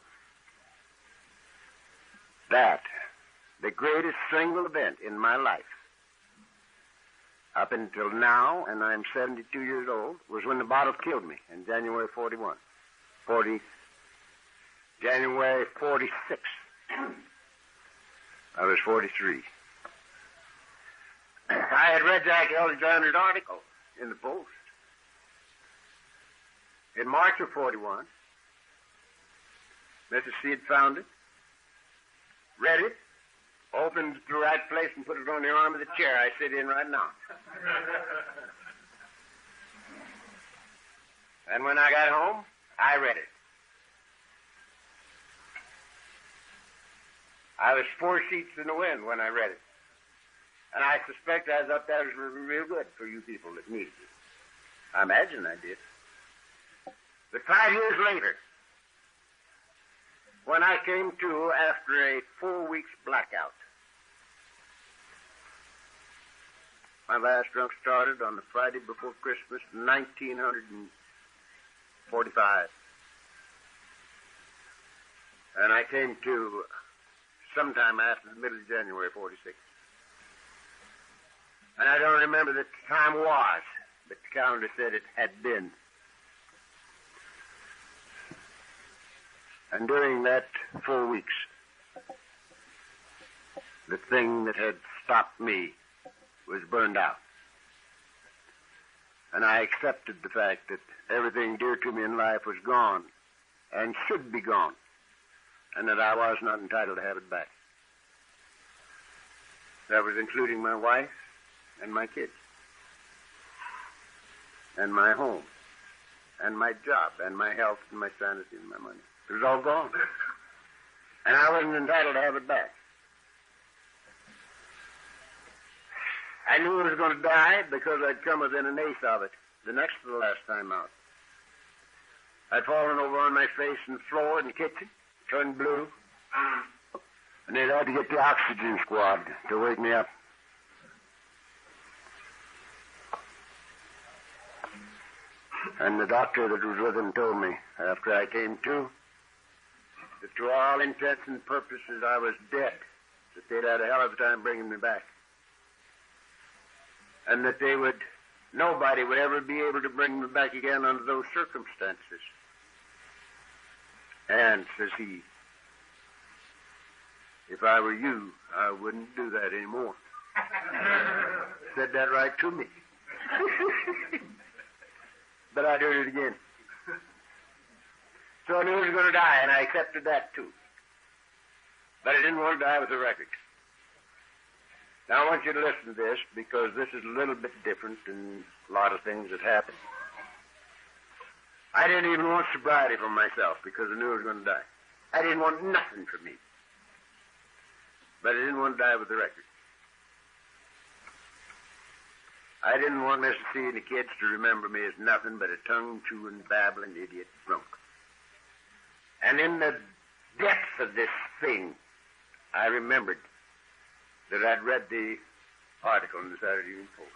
that the greatest single event in my life, up until now, and I'm 72 years old, was when the bottle killed me in January 46. I was 43. I had read Jack Alexander's article in the Post in March of 41. Mrs. C had found it, read it, opened it to the right place, and put it on the arm of the chair I sit in right now. And when I got home, I read it. I was 4 sheets in the wind when I read it. And I suspect I thought that was real good for you people that needed it. I imagine I did. But 5 years later, when I came to after a 4 weeks blackout, my last drunk started on the Friday before Christmas, 1945. And I came to sometime after the middle of January 46. And I don't remember the time was, but the calendar said it had been. And during that 4 weeks, the thing that had stopped me was burned out. And I accepted the fact that everything dear to me in life was gone and should be gone, and that I was not entitled to have it back. That was including my wife and my kids, and my home, and my job, and my health, and my sanity, and my money. It was all gone. And I wasn't entitled to have it back. I knew I was going to die because I'd come within an eighth of it, the next to the last time out. I'd fallen over on my face in the floor in the kitchen, turned blue, and they'd had to get the oxygen squad to wake me up. And the doctor that was with him told me, after I came to, that to all intents and purposes I was dead, that they'd had a hell of a time bringing me back. And that nobody would ever be able to bring me back again under those circumstances. And, says he, If I were you, I wouldn't do that anymore. Said that right to me. But I did it again. So I knew he was going to die, and I accepted that too. But I didn't want to die with a record. Now I want you to listen to this, because this is a little bit different than a lot of things that happen. I didn't even want sobriety for myself, because I knew I was going to die. I didn't want nothing for me. But I didn't want to die with the record. I didn't want Mr. C and the kids to remember me as nothing but a tongue-chewing, babbling idiot drunk. And in the depths of this thing, I remembered that I'd read the article in the Saturday Evening Post.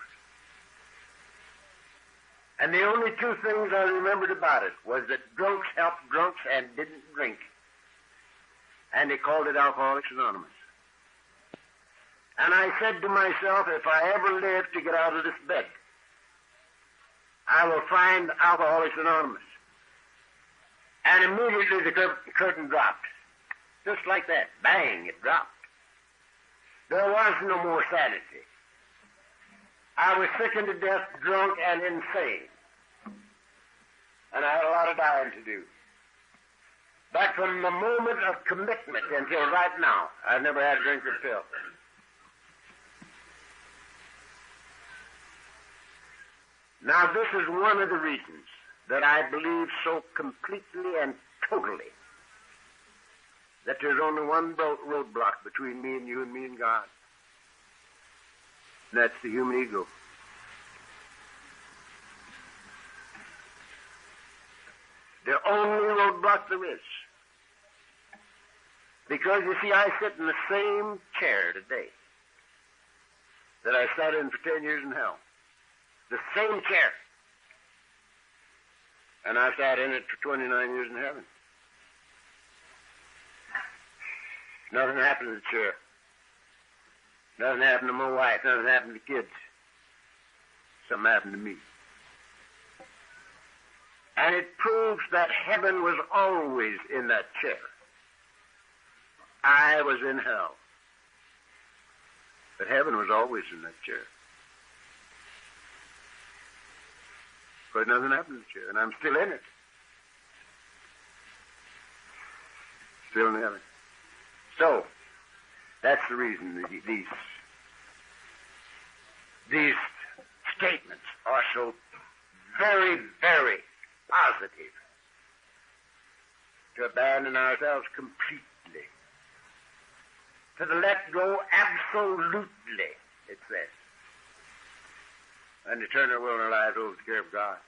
And the only two things I remembered about it was that drunks helped drunks and didn't drink. And they called it Alcoholics Anonymous. And I said to myself, if I ever live to get out of this bed, I will find Alcoholics Anonymous. And immediately the curtain dropped. Just like that. Bang, it dropped. There was no more sanity. I was sickened to death, drunk, and insane. And I had a lot of dying to do. But from the moment of commitment until right now, I've never had a drink or pill. Now, this is one of the reasons that I believe so completely and totally that there's only one roadblock between me and you and me and God. And that's the human ego. The only roadblock there is. Because, you see, I sit in the same chair today that I sat in for 10 years in hell. The same chair. And I sat in it for 29 years in heaven. Nothing happened to the chair. Nothing happened to my wife. Nothing happened to the kids. Something happened to me. And it proves that heaven was always in that chair. I was in hell. But heaven was always in that chair. But nothing happened to the chair, and I'm still in it. Still in heaven. So, that's the reason these statements are so very, very positive. To abandon ourselves completely. To let go absolutely, it says. And to turn our will and our lives over to the care of God.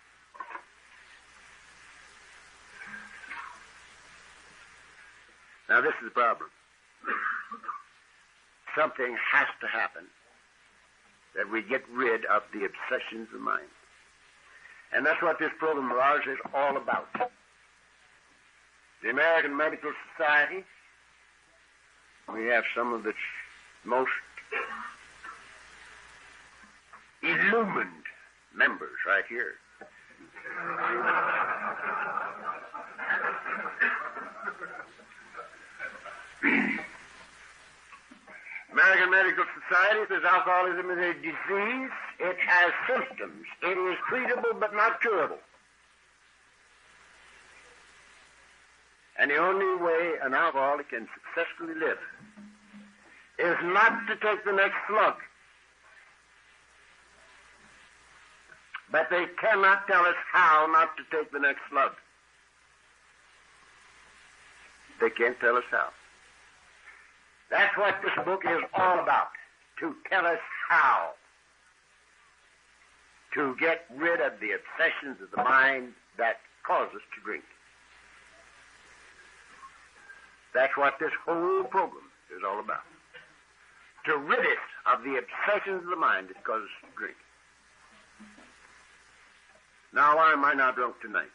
Now, this is the problem. Something has to happen that we get rid of the obsessions of mind. And that's what this program of ours is all about. The American Medical Society, we have some of its most illumined members right here. American Medical Society says alcoholism is a disease. It has symptoms. It is treatable but not curable. And the only way an alcoholic can successfully live is not to take the next slug. But they cannot tell us how not to take the next slug. They can't tell us how. That's what this book is all about, to tell us how to get rid of the obsessions of the mind that cause us to drink. That's what this whole program is all about. To rid us of the obsessions of the mind that cause us to drink. Now, why am I not drunk tonight?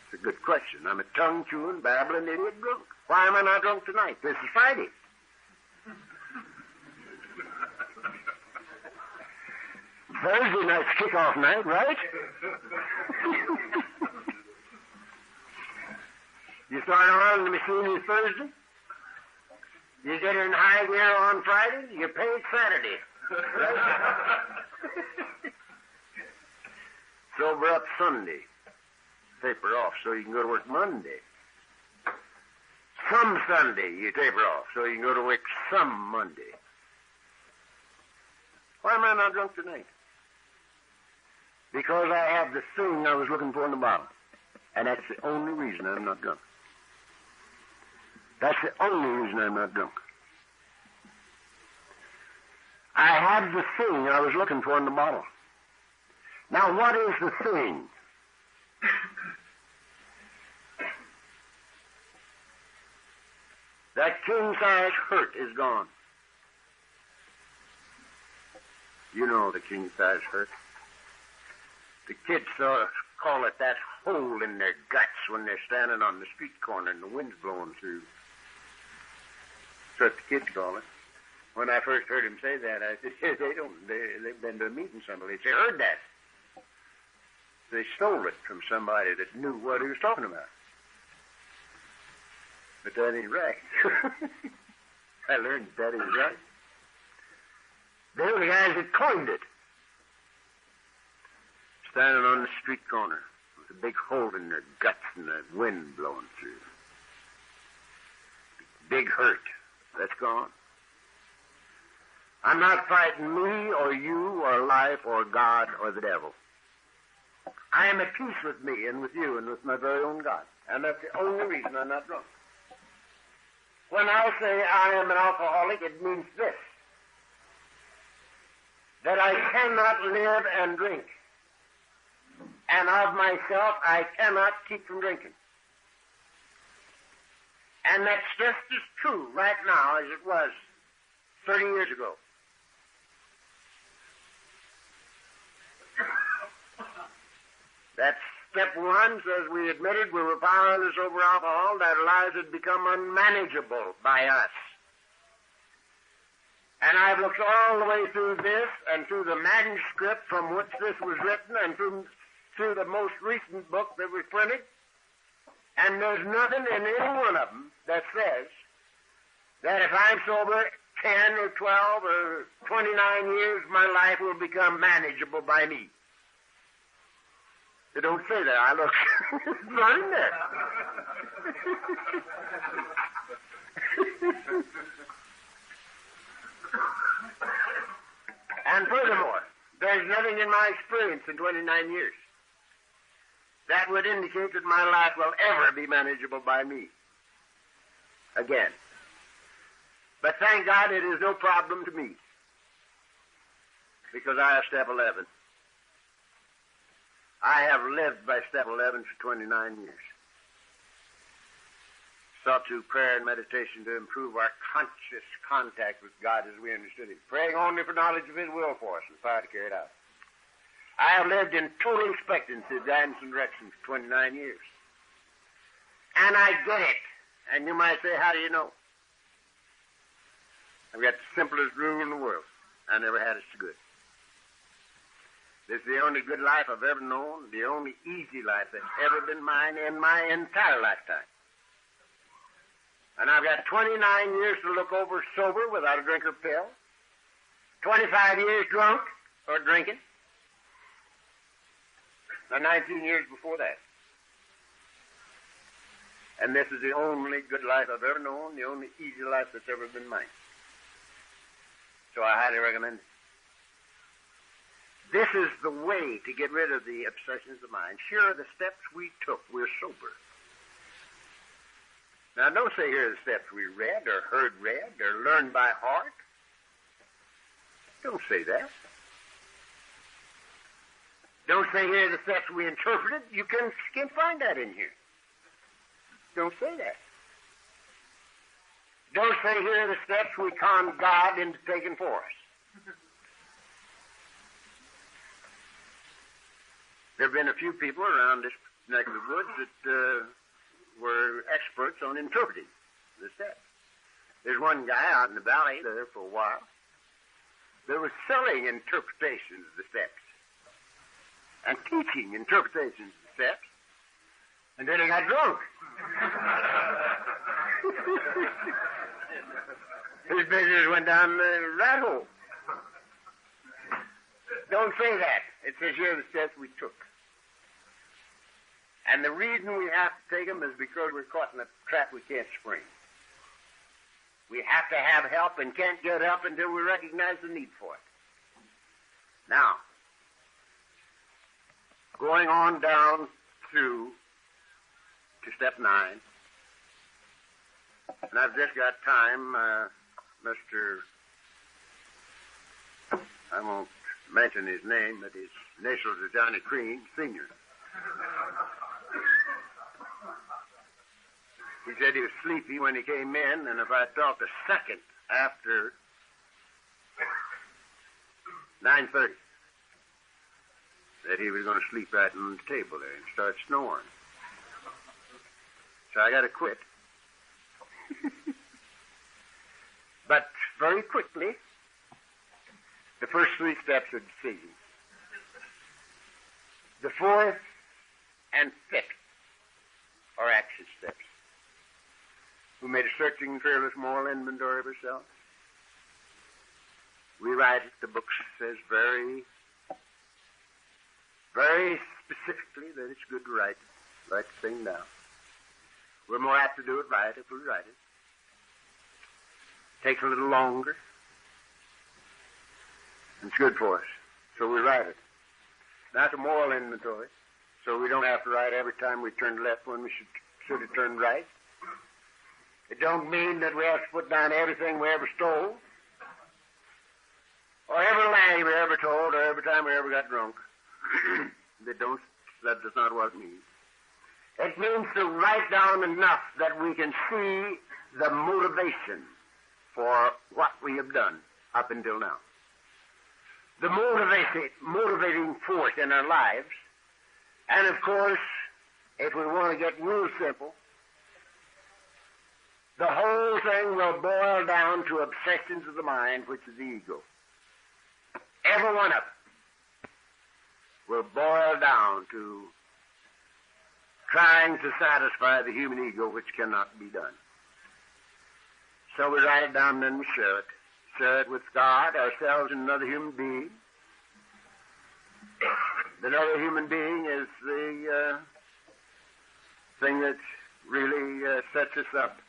It's a good question. I'm a tongue-chewing, babbling idiot drunk. Why am I not drunk tonight? This is Friday. Thursday night's kickoff night, right? You start on the machine is Thursday. You get in high gear on Friday, you pay Saturday. Sober up Sunday. Taper off so you can go to work Monday. Some Sunday you taper off so you can go to work some Monday. Why am I not drunk tonight? Because I have the thing I was looking for in the bottle. And that's the only reason I'm not drunk. That's the only reason I'm not drunk. I have the thing I was looking for in the bottle. Now, what is the thing? That king-size hurt is gone. You know the king-size hurt. The kids call it that hole in their guts when they're standing on the street corner and the wind's blowing through. That's what the kids call it. When I first heard him say that, I said, they've been to a meeting somebody. They heard that. They stole it from somebody that knew what he was talking about. But that ain't right. I learned that ain't right. They were the guys that coined it. Standing on the street corner with a big hole in their guts and the wind blowing through. Big hurt. That's gone. I'm not fighting me or you or life or God or the devil. I am at peace with me and with you and with my very own God. And that's the only reason I'm not drunk. When I say I am an alcoholic, it means this. That I cannot live and drink. And of myself, I cannot keep from drinking. And that's just as true right now as it was 30 years ago. That's step one, says we admitted we were powerless over alcohol, that our lives had become unmanageable by us. And I've looked all the way through this and through the manuscript from which this was written and through the most recent book that was printed, and there's nothing in any one of them that says that if I'm sober 10 or 12 or 29 years, my life will become manageable by me. They don't say that. I look. It's not in there. And furthermore, there's nothing in my experience in 29 years that would indicate that my life will ever be manageable by me again. But thank God it is no problem to me, because I have step 11. I have lived by step 11 for 29 years. Sought through prayer and meditation to improve our conscious contact with God as we understood Him, praying only for knowledge of His will for us and power to carry it out. I have lived in total expectancy of guidance and direction for 29 years. And I get it. And you might say, how do you know? I've got the simplest rule in the world. I never had it so good. This is the only good life I've ever known, the only easy life that's ever been mine in my entire lifetime. And I've got 29 years to look over sober without a drink or pill, 25 years drunk or drinking, and 19 years before that. And this is the only good life I've ever known, the only easy life that's ever been mine. So I highly recommend it. This is the way to get rid of the obsessions of mind. Sure, the steps we took, we're sober. Now, don't say here the steps we read or heard read or learned by heart. Don't say that. Don't say here the steps we interpreted. You can find that in here. Don't say that. Don't say here the steps we conned God into taking for us. There have been a few people around this neck of the woods that were experts on interpreting the steps. There's one guy out in the valley there for a while. There was selling interpretations of the steps and teaching interpretations of the steps. until he got drunk. His business went down the rat hole. Don't say that. It says here the steps we took. And the reason we have to take them is because we're caught in a trap we can't spring. We have to have help and can't get help until we recognize the need for it. Now, going on down through to step 9, and I've just got time, I won't mention his name, but his initials are Johnny Crean, Sr. He said he was sleepy when he came in, and if I talked a second after 9:30, that he was going to sleep right on the table there and start snoring. So I got to quit. But very quickly, the first 3 steps are decision. The 4th and 5th are action steps. We made a searching and fearless moral inventory of ourselves. We write it. The book says very, very specifically that it's good to write the thing down. We're more apt to do it right if we write it. Takes a little longer. It's good for us. So we write it. That's a moral inventory. So we don't have to write every time we turn left when we should have turned right. It don't mean that we have to put down everything we ever stole, or every lie we ever told, or every time we ever got drunk. That does not what it means. It means to write down enough that we can see the motivation for what we have done up until now. The motivating force in our lives. And of course, if we want to get real simple, the whole thing will boil down to obsessions of the mind, which is the ego. Every one of them will boil down to trying to satisfy the human ego, which cannot be done. So we write it down and then we share it. Share it with God, ourselves, and another human being. That other human being is the thing that really sets us up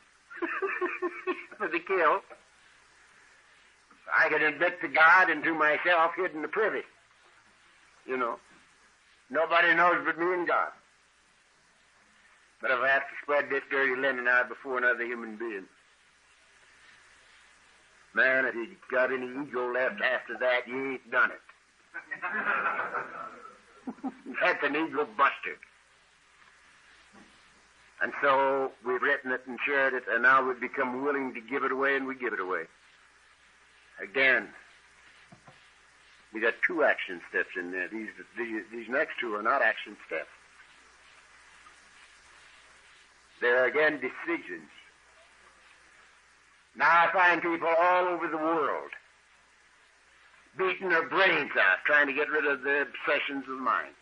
for the kill. I can admit to God and to myself hidden the privy. You know. Nobody knows but me and God. But if I have to spread this dirty linen out before another human being, man, if you got any ego left after that, you ain't done it. That's an ego buster. And so we've written it and shared it, and now we've become willing to give it away, and we give it away. Again, we got 2 action steps in there. These next 2 are not action steps. They're, again, decisions. Now I find people all over the world beating their brains out, trying to get rid of the obsessions of the mind.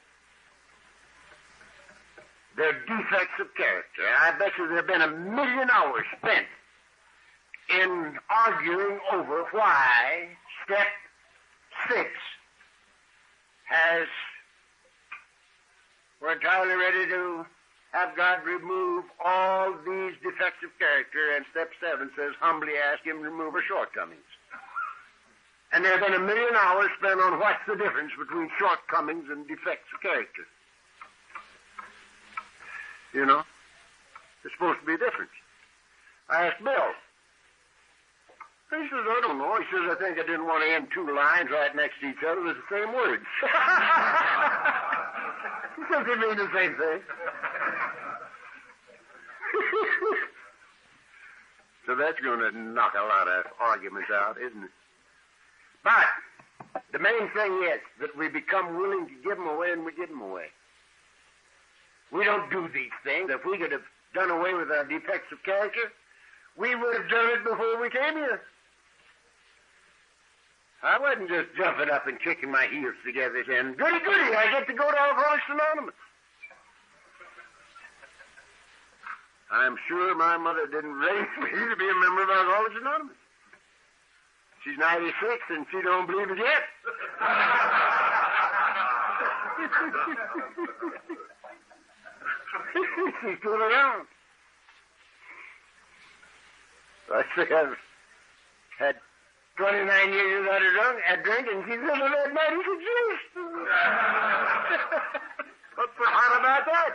They're defects of character. I bet you there have been 1 million hours spent in arguing over why step 6 we're entirely ready to have God remove all these defects of character, and step 7 says, humbly ask Him to remove our shortcomings. And there have been 1 million hours spent on what's the difference between shortcomings and defects of character. You know? There's supposed to be a difference. I asked Bill. He says, I don't know. He says, I think I didn't want to end 2 lines right next to each other with the same words. He says they mean the same thing. So that's going to knock a lot of arguments out, isn't it? But the main thing is that we become willing to give them away, and we give them away. We don't do these things. If we could have done away with our defects of character, we would have done it before we came here. I wasn't just jumping up and kicking my heels together saying, goody, goody, I get to go to Alcoholics Anonymous. I'm sure my mother didn't raise me to be a member of Alcoholics Anonymous. She's 96 and she don't believe it yet. She's still around. I say I've had 29 years without a drink, and she's living at 96 years. What's so hot about that?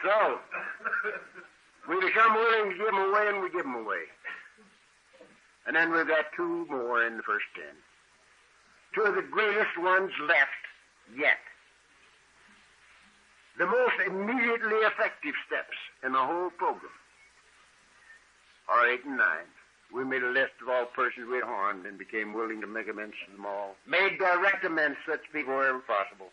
So, we become willing to give them away, and we give them away. And then we've got two more in the first 10. Two of the greatest ones left yet. The most immediately effective steps in the whole program are 8 and 9. We made a list of all persons we had harmed and became willing to make amends to them all. Made direct amends to such people wherever possible,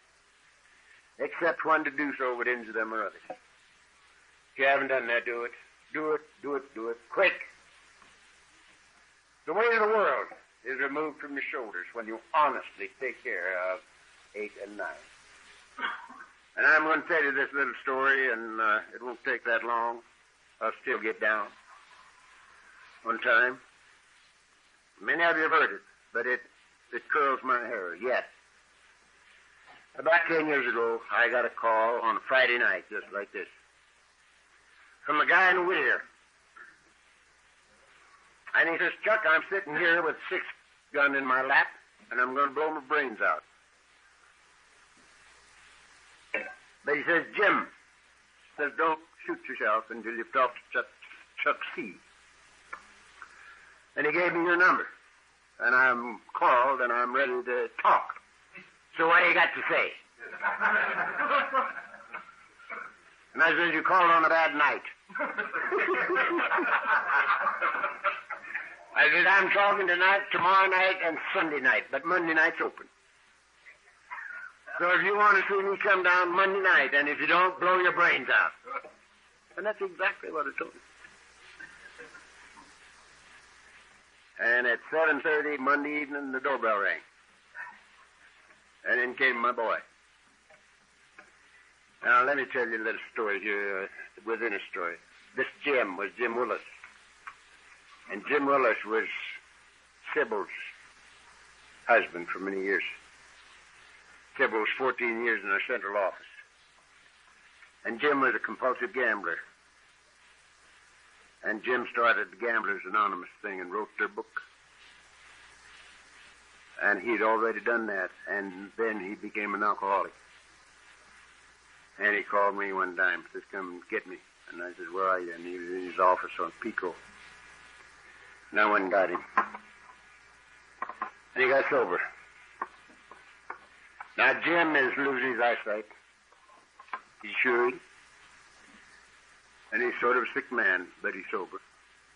except when to do so would injure them or others. If you haven't done that, do it. Do it, do it, do it. Quick. The weight of the world is removed from your shoulders when you honestly take care of 8 and 9. And I'm going to tell you this little story, and it won't take that long. I'll still get down. One time, many of you have heard it, but it curls my hair yet. About 10 years ago, I got a call on a Friday night, just like this, from a guy in Whittier. And he says, Chuck, I'm sitting here with 6 gun in my lap, and I'm going to blow my brains out. But he says, Jim, says, don't shoot yourself until you've talked to Chuck C. And he gave me your number. And I'm called and I'm ready to talk. So what do you got to say? And I says, you called on a bad night. I said, I'm talking tonight, tomorrow night, and Sunday night, but Monday night's open. So if you want to see me, come down Monday night, and if you don't, blow your brains out. And that's exactly what I told him. And at 7:30 Monday evening, the doorbell rang. And in came my boy. Now, let me tell you a little story here within a story. This Jim was Jim Willis. And Jim Willis was Sybil's husband for many years. Sybil was 14 years in our central office. And Jim was a compulsive gambler. And Jim started the Gamblers Anonymous thing and wrote their book. And he'd already done that, and then he became an alcoholic. And he called me one time, says, come and get me. And I said, where are you? And he was in his office on Pico. And I went and got him. And he got sober. Now, Jim is losing his eyesight. He's shooting. And he's sort of a sick man, but he's sober.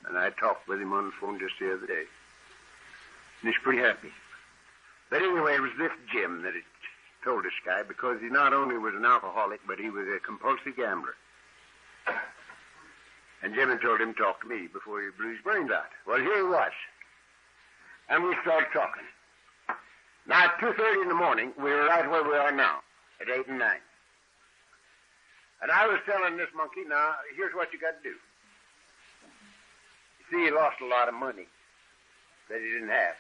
And I talked with him on the phone just the other day. And he's pretty happy. But anyway, it was this Jim that had told this guy, because he not only was an alcoholic, but he was a compulsive gambler. And Jim had told him to talk to me before he blew his brains out. Well, here he was. And we started talking. Now, at 2:30 in the morning, we were right where we are now, at 8 and 9. And I was telling this monkey, now, here's what you got to do. You see, he lost a lot of money that he didn't have.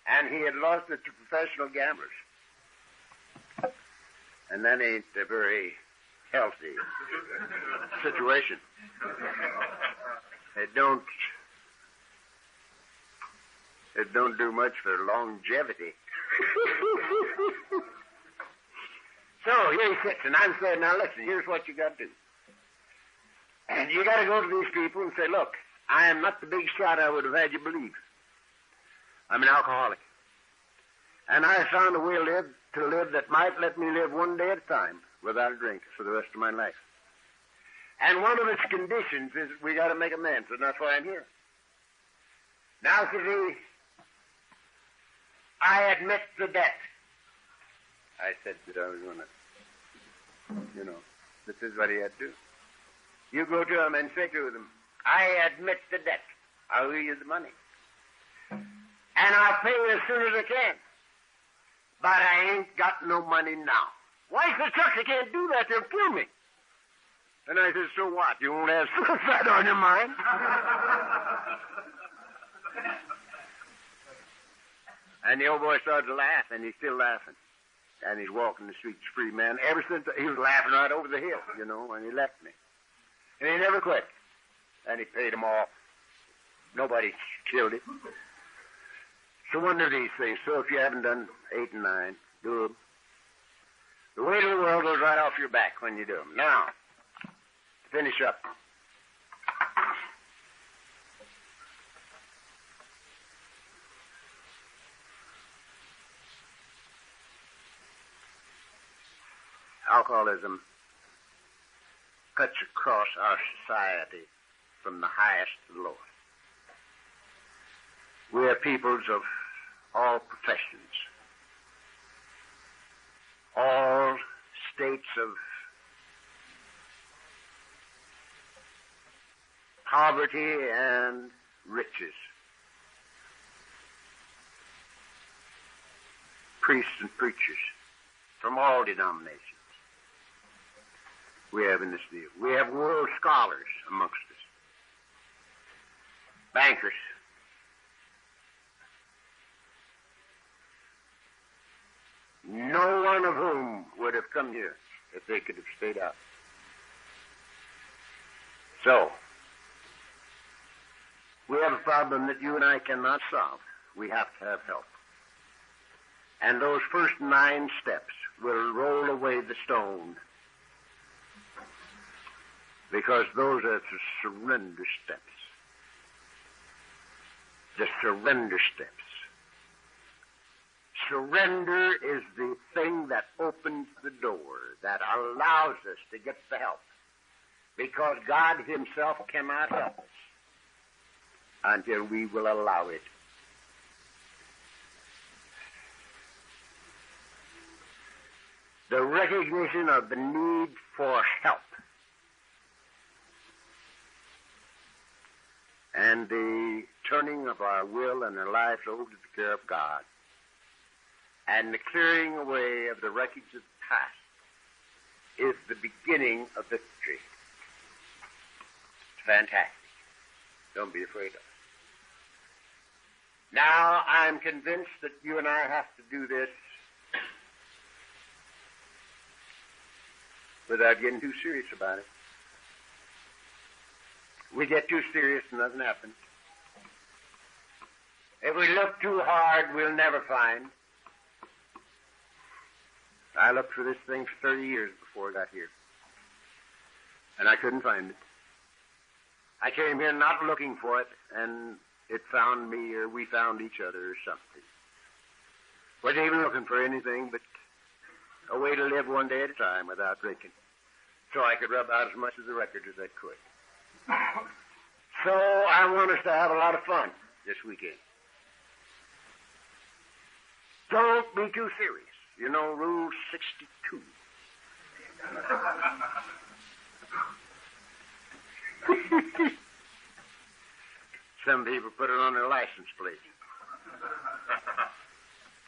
And he had lost it to professional gamblers. And that ain't a very healthy situation. It don't do much for longevity. So here he sits, and I'm saying, now listen, here's what you got to do. And you got to go to these people and say, look, I am not the big shot I would have had you believe. I'm an alcoholic. And I found a way to live that might let me live one day at a time without a drink for the rest of my life. And one of its conditions is we got to make amends, and that's why I'm here. Now, says he, I admit the debt. I said that I was going to, this is what he had to do. You go to him and say to them, I admit the debt. I'll owe you the money. And I'll pay you as soon as I can. But I ain't got no money now. Why, he says, Chuck, you can't do that. They'll kill me. And I said, so what? You won't have suicide on your mind? And the old boy started to laugh, and he's still laughing. And he's walking the streets free, man. Ever since he was laughing right over the hill, you know, and he left me. And he never quit. And he paid him off. Nobody killed him. So one of these things. So if you haven't done 8 and 9, do them. The weight of the world goes right off your back when you do them. Now, to finish up. Alcoholism cuts across our society from the highest to the lowest. We are peoples of all professions, all states of poverty and riches, priests and preachers from all denominations. We have in this deal. We have world scholars amongst us, bankers, no one of whom would have come here if they could have stayed out. So, we have a problem that you and I cannot solve. We have to have help. And those first 9 steps will roll away the stone, because those are the surrender steps. The surrender steps. Surrender is the thing that opens the door, that allows us to get the help. Because God himself cannot help us until we will allow it. The recognition of the need for help and the turning of our will and our lives over to the care of God, and the clearing away of the wreckage of the past is the beginning of victory. It's fantastic. Don't be afraid of it. Now, I'm convinced that you and I have to do this without getting too serious about it. We get too serious and nothing happens. If we look too hard, we'll never find. I looked for this thing for 30 years before I got here, and I couldn't find it. I came here not looking for it, and it found me, or we found each other, or something. Wasn't even looking for anything but a way to live one day at a time without drinking, so I could rub out as much of the record as I could. So I want us to have a lot of fun this weekend. Don't be too serious. You know, Rule 62. Some people put it on their license plate.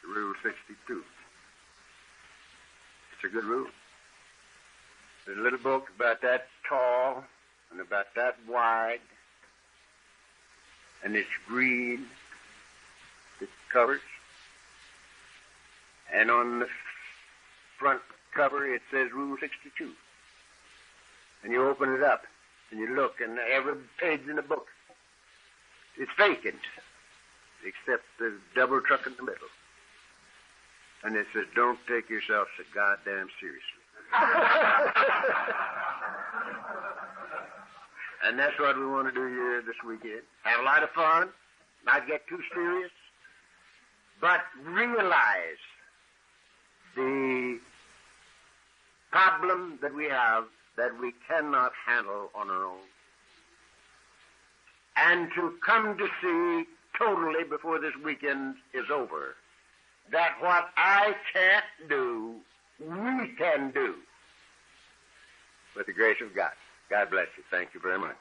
Rule 62. It's a good rule. There's a little book about that tall and about that wide, and it's green, it covers. And on the front cover, it says Rule 62. And you open it up, and you look, and every page in the book, it's vacant, except the double truck in the middle. And it says, don't take yourself so goddamn seriously. And that's what we want to do here this weekend. Have a lot of fun, not get too serious, but realize the problem that we have that we cannot handle on our own. And to come to see totally before this weekend is over that what I can't do, we can do with the grace of God. God bless you. Thank you very much.